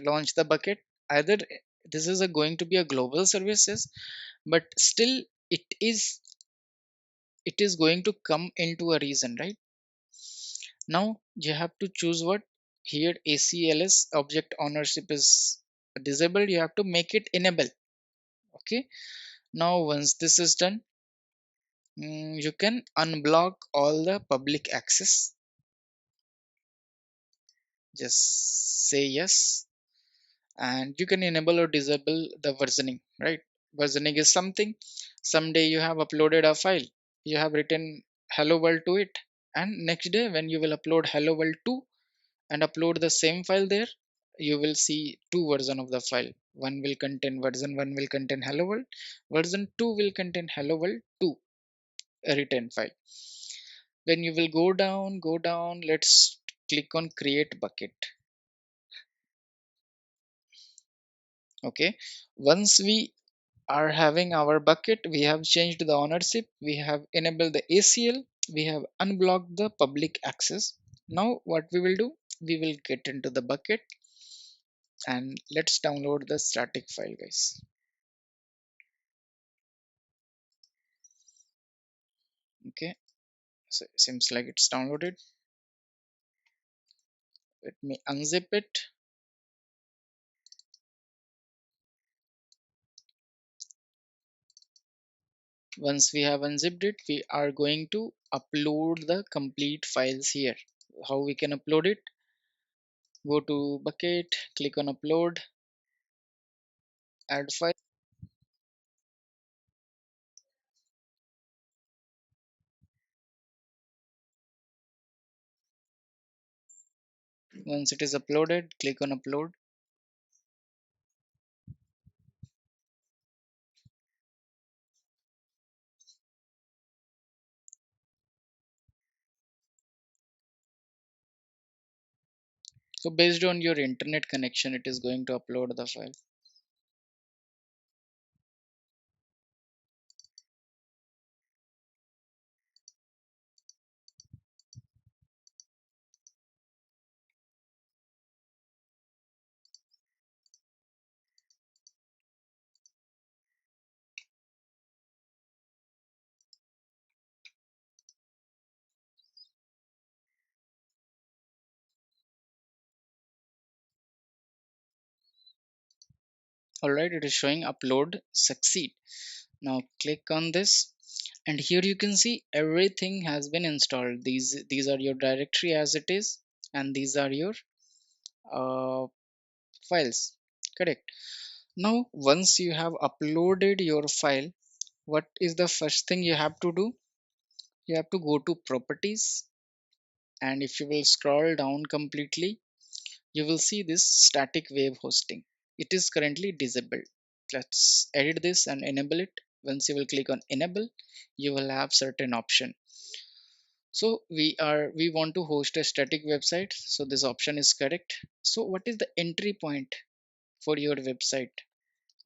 launch the bucket. Either this is going to be a global services, but still it is going to come into a region, right? Now you have to choose what here, ACLS object ownership is disabled, you have to make it enable. Okay. Now once this is done, you can unblock all the public access. Just say yes, and you can enable or disable the versioning, right? Versioning is something, someday you have uploaded a file, you have written hello world to it, and next day when you will upload hello world 2 and upload the same file there, you will see two version of the file. One will contain version 1 will contain hello world, version 2 will contain hello world 2, a written file. When you will go down, let's click on create bucket. Okay. Once we are having our bucket, we have changed the ownership, we have enabled the ACL, we have unblocked the public access. Now what we will do, we will get into the bucket and let's download the static file, guys. Okay. So it seems like it's downloaded. Let me unzip it. Once we have unzipped it, we are going to upload the complete files here. How we can upload it? Go to bucket, click on upload, add file. Once it is uploaded, click on upload. So based on your internet connection, it is going to upload the file. All right, it is showing upload succeed. Now click on this, and here you can see everything has been installed. These are your directory as it is, and these are your uh, files. Correct. Now once you have uploaded your file, what is the first thing you have to do? You have to go to properties, and if you will scroll down completely, you will see this static web hosting. It is currently disabled. Let's edit this and enable it. Once you will click on enable, you will have certain option. So we want to host a static website, so this option is correct. So what is the entry point for your website?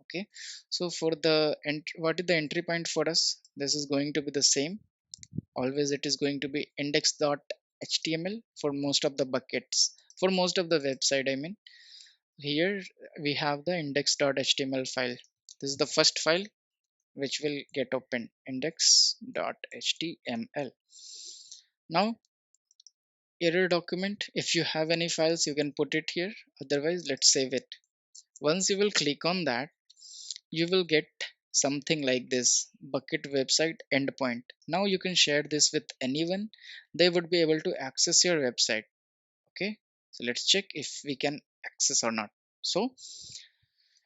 Okay, so for the what is the entry point for us? This is going to be the same. Always it is going to be index.html for most of the buckets, for most of the website, I mean. Here we have the index.html file. This is the first file which will get opened, index.html. Now error document, if you have any files you can put it here, otherwise let's save it. Once you will click on that, you will get something like this bucket website endpoint. Now you can share this with anyone, they would be able to access your website. Okay, so let's check if we can access or not. So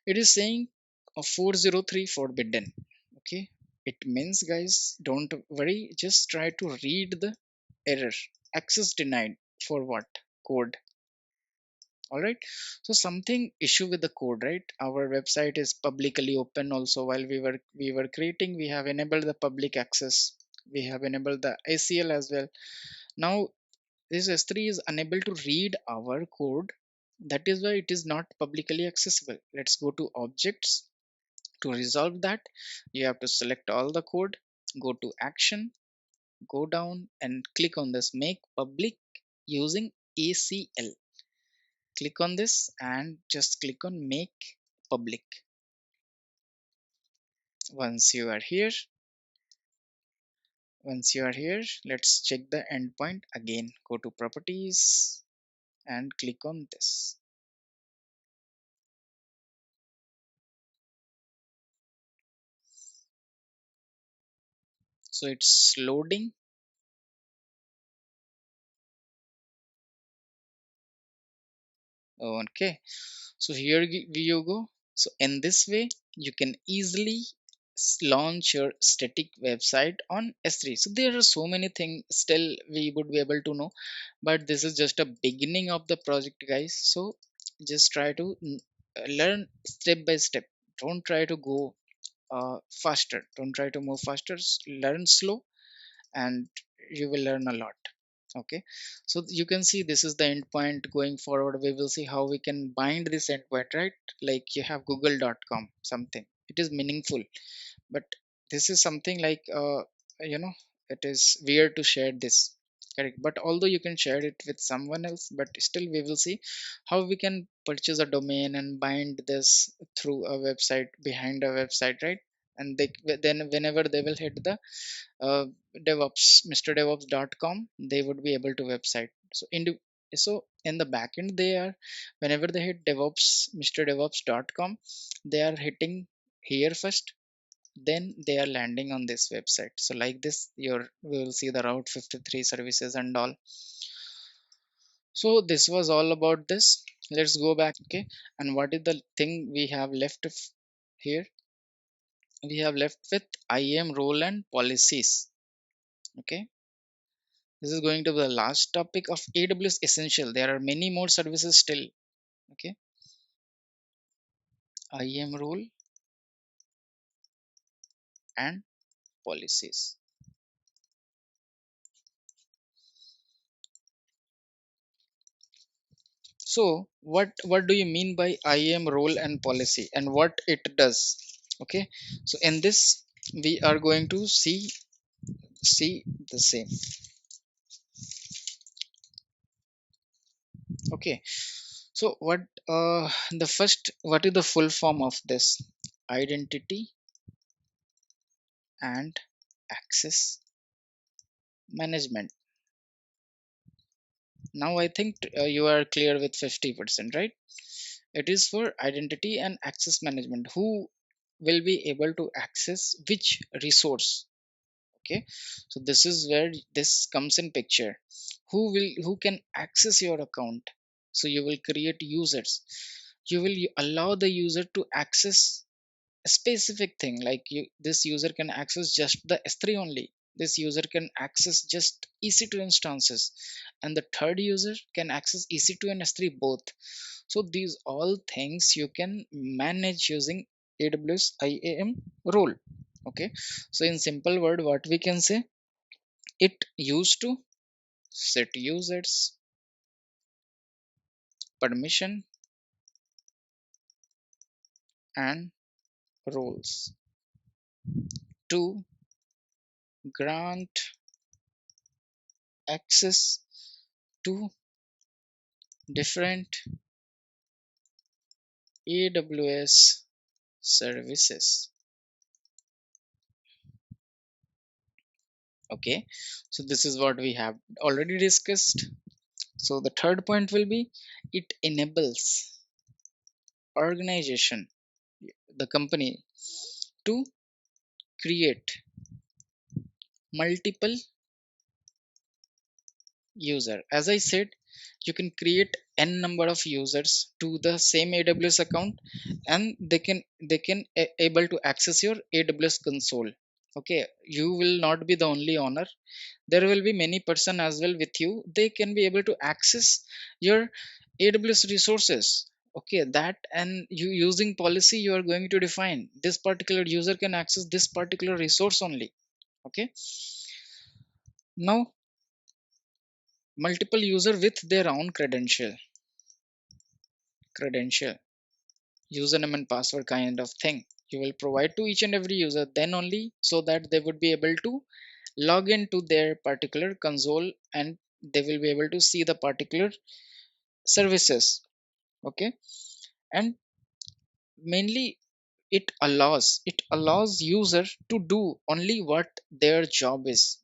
it is saying a 403 forbidden. Okay, it means, guys, don't worry, just try to read the error. Access denied for what? Code. All right, so something issue with the code, right? Our website is publicly open. Also, while we were creating, we have enabled the public access, we have enabled the ACL as well. Now this S3 is unable to read our code, that is why it is not publicly accessible. Let's go to objects. To resolve that, you have to select all the code, go to action, go down and click on this make public using ACL. Click on this and just click on make public. Once you are here, let's check the endpoint again. Go to properties and click on this. So it's loading. Okay, so here you go. So in this way you can easily launch your static website on S3. So there are so many things still we would be able to know, but this is just a beginning of the project, guys. So just try to learn step by step. Don't try to go faster, don't try to move faster, learn slow, and you will learn a lot. Okay, so you can see this is the endpoint. Going forward we will see how we can bind this endpoint, right? Like you have google.com something, it is meaningful, but this is something like you know it is weird to share this. Correct, but although you can share it with someone else, but still we will see how we can purchase a domain and bind this through a website, behind a website, right? And then whenever they will hit the uh, DevOps, Mr.DevOps.com, they would be able to website. So in the backend, they are, whenever they hit DevOps, Mr.DevOps.com, they are hitting here first, then they are landing on this website. So like this, we will see the Route 53 services and all. So this was all about this. Let's go back. Okay, and what is the thing we have left here? We have left with IAM role and policies. Okay, this is going to be the last topic of AWS Essential. There are many more services still. Okay, IAM role and policies. So what do you mean by IAM role and policy and what it does? Okay, so in this we are going to see the same. Okay, so the first, what is the full form of this? Identity and access management. Now I think you are clear with 50%, right? It is for identity and access management. Who will be able to access which resource? Okay, so this is where this comes in picture. Who can access your account? So you will create users. You will allow the user to access a specific thing, like this user can access just the S3 only. This user can access just EC2 instances, and the third user can access EC2 and S3 both. So these all things you can manage using AWS IAM role. Okay, so in simple word, what we can say, it used to set users permission and roles to grant access to different AWS services. Okay, so this is what we have already discussed. So the third point will be, it enables organization, the company, to create multiple user. As I said, you can create n number of users to the same AWS account, and they can able to access your AWS console. Okay, you will not be the only owner. There will be many person as well with you. They can be able to access your AWS resources. Okay, that, and you using policy, you are going to define this particular user can access this particular resource only. Okay, now multiple user with their own credential, username and password kind of thing you will provide to each and every user, then only, so that they would be able to log into their particular console, and they will be able to see the particular services. Okay, and mainly it allows user to do only what their job is.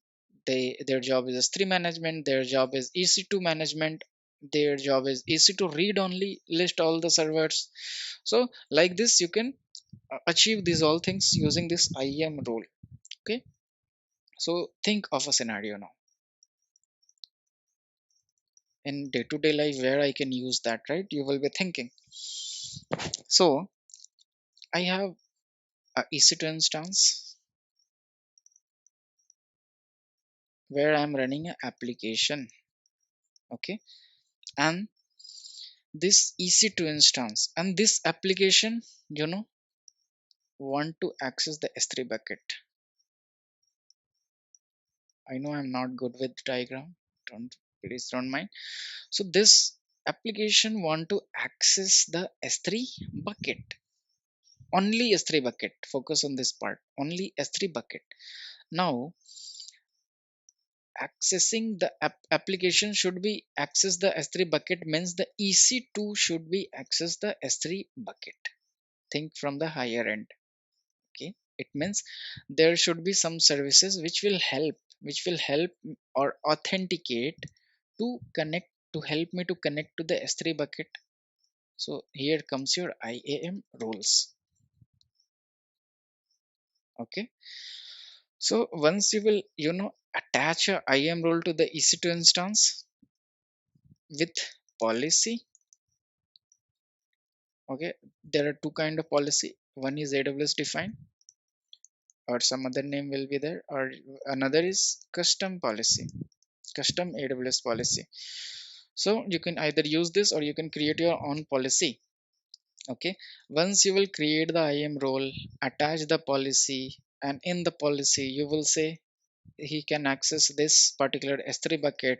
Their job is S3 management, their job is EC2 management, their job is EC2 read only, list all the servers. So like this you can achieve these all things using this IAM role. Okay, so think of a scenario now in day-to-day life where I can use that, right? You will be thinking, so I have a EC2 instance where I'm running an application. Okay, and this EC2 instance and this application, want to access the S3 bucket. I know I'm not good with diagram, don't, please don't mind. So this application want to access the S3 bucket, only S3 bucket. Focus on this part, only S3 bucket. Now accessing the application should be access the S3 bucket, means the EC2 should be access the S3 bucket. Think from the higher end. Okay, it means there should be some services which will help or authenticate to connect, to help me to connect to the S3 bucket. So here comes your IAM rules. Okay, so once you will attach a IAM role to the EC2 instance with policy. Okay, there are two kind of policy. One is AWS defined, or some other name will be there, or another is custom policy, custom AWS policy. So you can either use this or you can create your own policy. Okay, once you will create the IAM role, attach the policy, and in the policy you will say he can access this particular S3 bucket.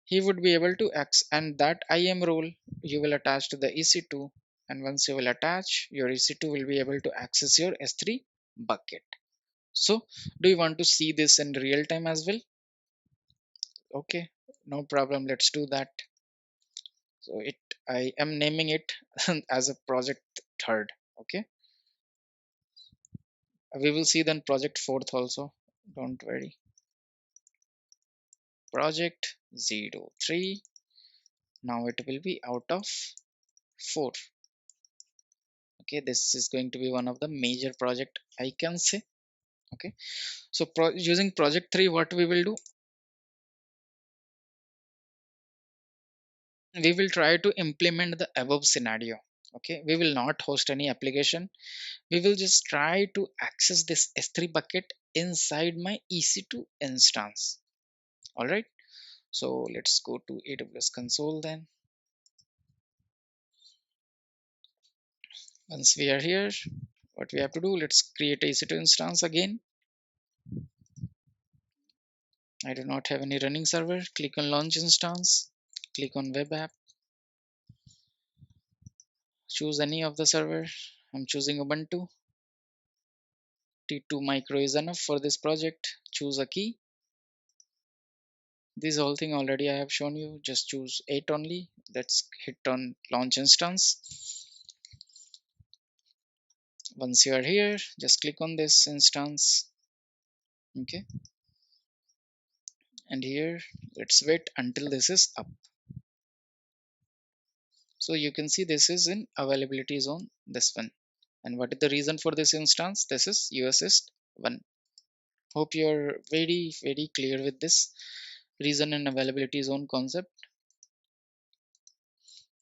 He would be able to access, and that IAM role you will attach to the EC2, and once you will attach, your EC2 will be able to access your S3 bucket. So do you want to see this in real time as well? Okay, no problem, let's do that. So I am naming it as a project third. Okay, we will see then project fourth also, don't worry. Project 03, now it will be out of 4. Okay, this is going to be one of the major project I can say. Okay, so using project 3, what we will do, we will try to implement the above scenario. Okay, we will not host any application. We will just try to access this S3 bucket inside my EC2 instance. All right, so let's go to AWS console then. Once we are here, what we have to do, let's create a EC2 instance again. I do not have any running server. Click on launch instance, click on web app, choose any of the server. I'm choosing Ubuntu. T2 micro is enough for this project. Choose a key. This whole thing already I have shown you. Just choose 8 only. Let's hit on launch instance. Once you are here, just click on this instance. Okay, and here let's wait until this is up. So you can see this is in availability zone, this one. And what is the reason for this instance? This is USS 1. Hope you're very clear with this reason and availability zone concept.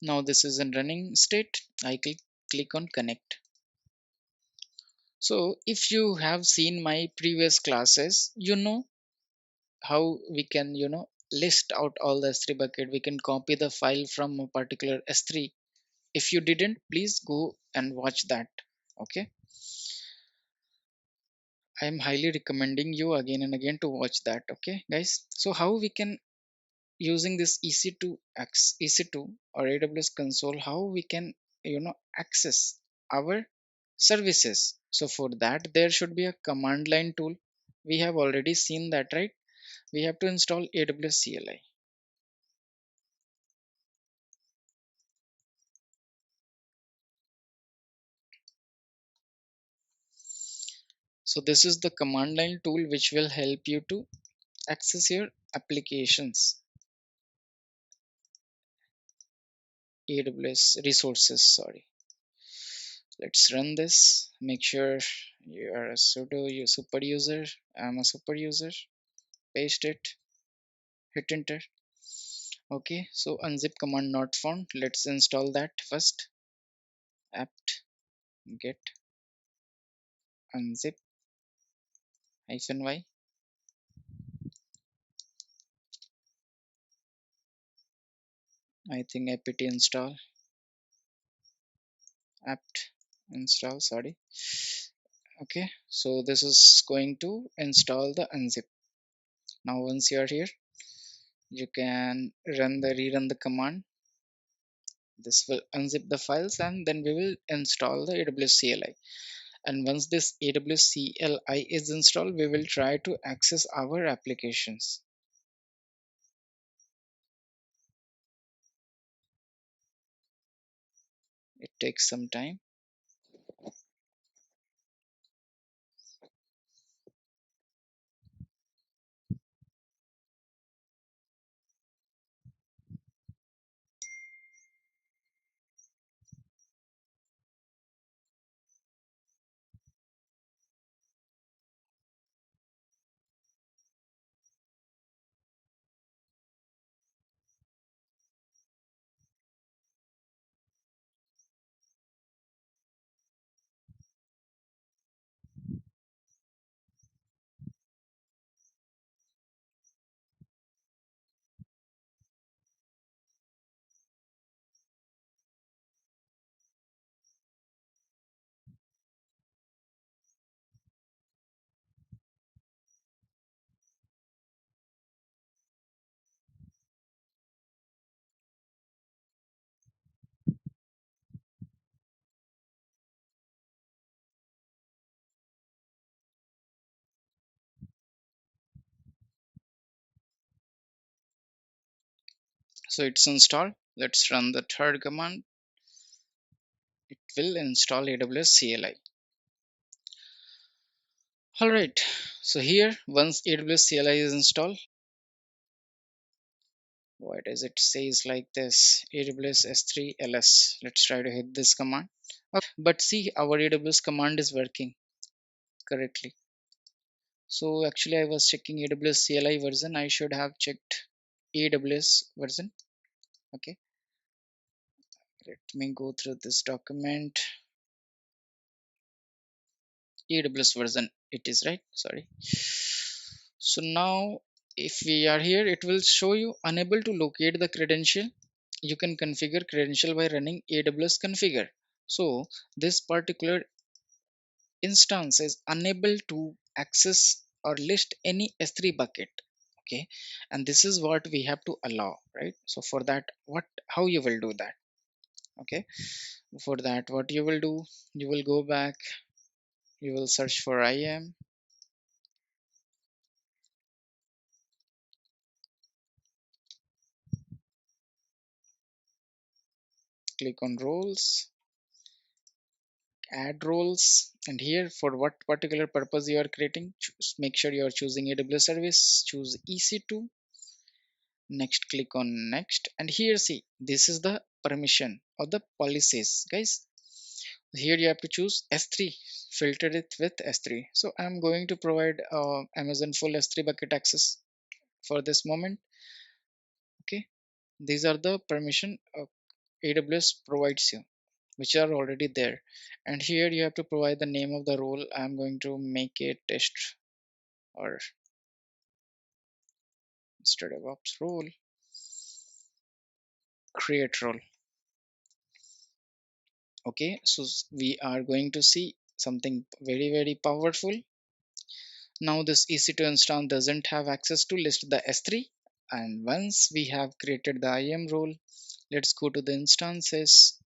Now this is in running state. I click on connect. So if you have seen my previous classes, you know how we can, list out all the S3 bucket. We can copy the file from a particular S3. If you didn't, please go and watch that. Okay, I am highly recommending you again and again to watch that. Okay guys, so how we can, using this EC2 or AWS console, how we can, access our services. So for that, there should be a command line tool. We have already seen that, right? We have to install AWS CLI. So this is the command line tool which will help you to access your applications, AWS resources, sorry. Let's run this. Make sure you are a super user. I'm a super user. Paste it, hit enter. Okay, so unzip command not found. Let's install that first. Apt get unzip -y. I think apt install, apt install, sorry. Okay, so this is going to install the unzip. Now once you are here, you can rerun the command. This will unzip the files and then we will install the AWS CLI. And once this AWS CLI is installed, we will try to access our applications. It takes some time. So it's installed. Let's run the third command. It will install AWS CLI. All right. So here, once AWS CLI is installed, Why does it says like this? AWS S3 ls. Let's try to hit this command. But see, our AWS command is working correctly. So actually I was checking AWS CLI version. I should have checked AWS version. Okay, let me go through this document. AWS version it is, right? Sorry. So now if we are here, it will show you unable to locate the credential. You can configure credential by running AWS configure. So this particular instance is unable to access or list any S3 bucket. Okay, and this is what we have to allow, right? So for that, what how you will do that? Okay, for that, what you will do, you will go back, you will search for IAM, click on roles, add roles, and here for what particular purpose you are creating, make sure you are choosing AWS service, choose EC2, next click on next, and here see this is the permission of the policies, guys. Here you have to choose S3, filter it with S3. So I'm going to provide Amazon full S3 bucket access for this moment. Okay, these are the permission AWS provides you, which are already there. And here you have to provide the name of the role. I'm going to make it test or Mr. DevOps role, create role. Okay, so we are going to see something very powerful. Now this EC2 instance doesn't have access to list the S3, and once we have created the IAM role, let's go to the instances.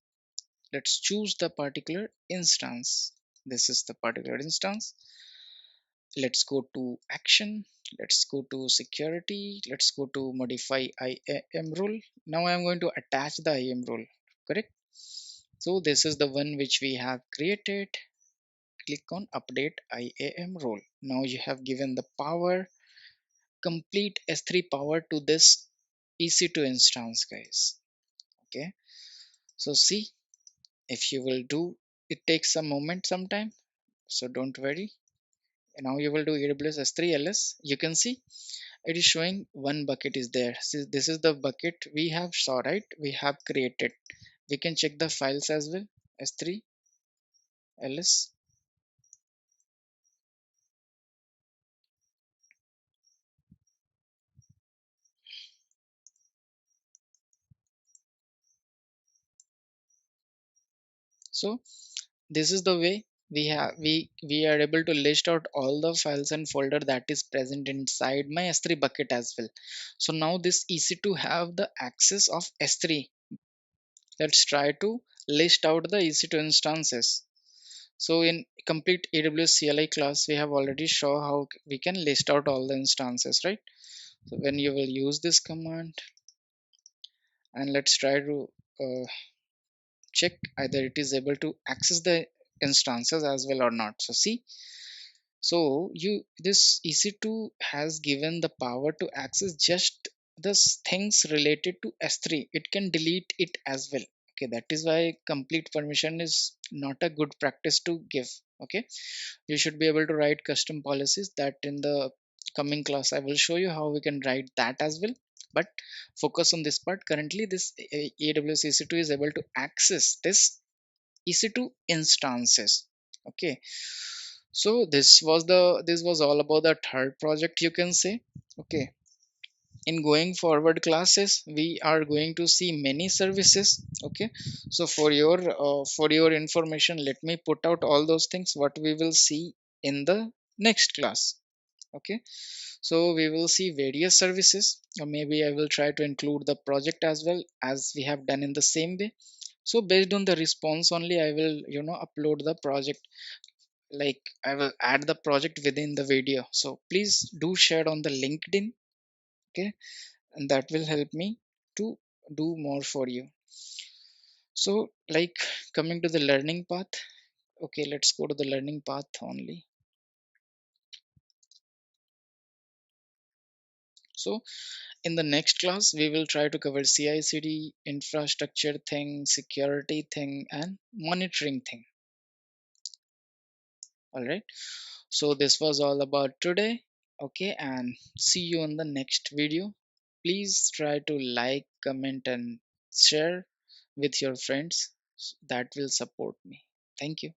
Let's choose the particular instance. This is the particular instance. Let's go to action. Let's go to security. Let's go to modify IAM role. Now I'm going to attach the IAM role, correct? So this is the one which we have created. Click on update IAM role. Now you have given the power, complete S3 power to this EC2 instance, guys. Okay, so see, if you will do, it takes some moment sometime, so don't worry. Now you will do AWS S3 ls. You can see it is showing one bucket is there. See, this is the bucket we have saw, right? We have created. We can check the files as well. S3 ls. So this is the way we are able to list out all the files and folder that is present inside my S3 bucket as well. So now this EC2 have the access of S3. Let's try to list out the EC2 instances. So in complete AWS CLI class, we have already shown how we can list out all the instances, right? So when you will use this command, and let's try to check either it is able to access the instances as well or not. So see, so you this EC2 has given the power to access just the things related to S3. It can delete it as well. Okay, that is why complete permission is not a good practice to give. Okay, you should be able to write custom policies that in the coming class I will show you how we can write that as well. But focus on this part. Currently this AWS EC2 is able to access this EC2 instances. Okay, so this was all about the third project, you can say. Okay, in going forward classes we are going to see many services. Okay, so for your information, let me put out all those things what we will see in the next class. Okay, so we will see various services, or maybe I will try to include the project as well as we have done in the same way. So based on the response only I will upload the project, like I will add the project within the video. So please do share on the LinkedIn. Okay, and that will help me to do more for you. So like coming to the learning path. Okay, let's go to the learning path only. So in the next class we will try to cover CI/CD, infrastructure thing, security thing, and monitoring thing. All right, so this was all about today. Okay, and see you in the next video. Please try to like, comment, and share with your friends. That will support me. Thank you.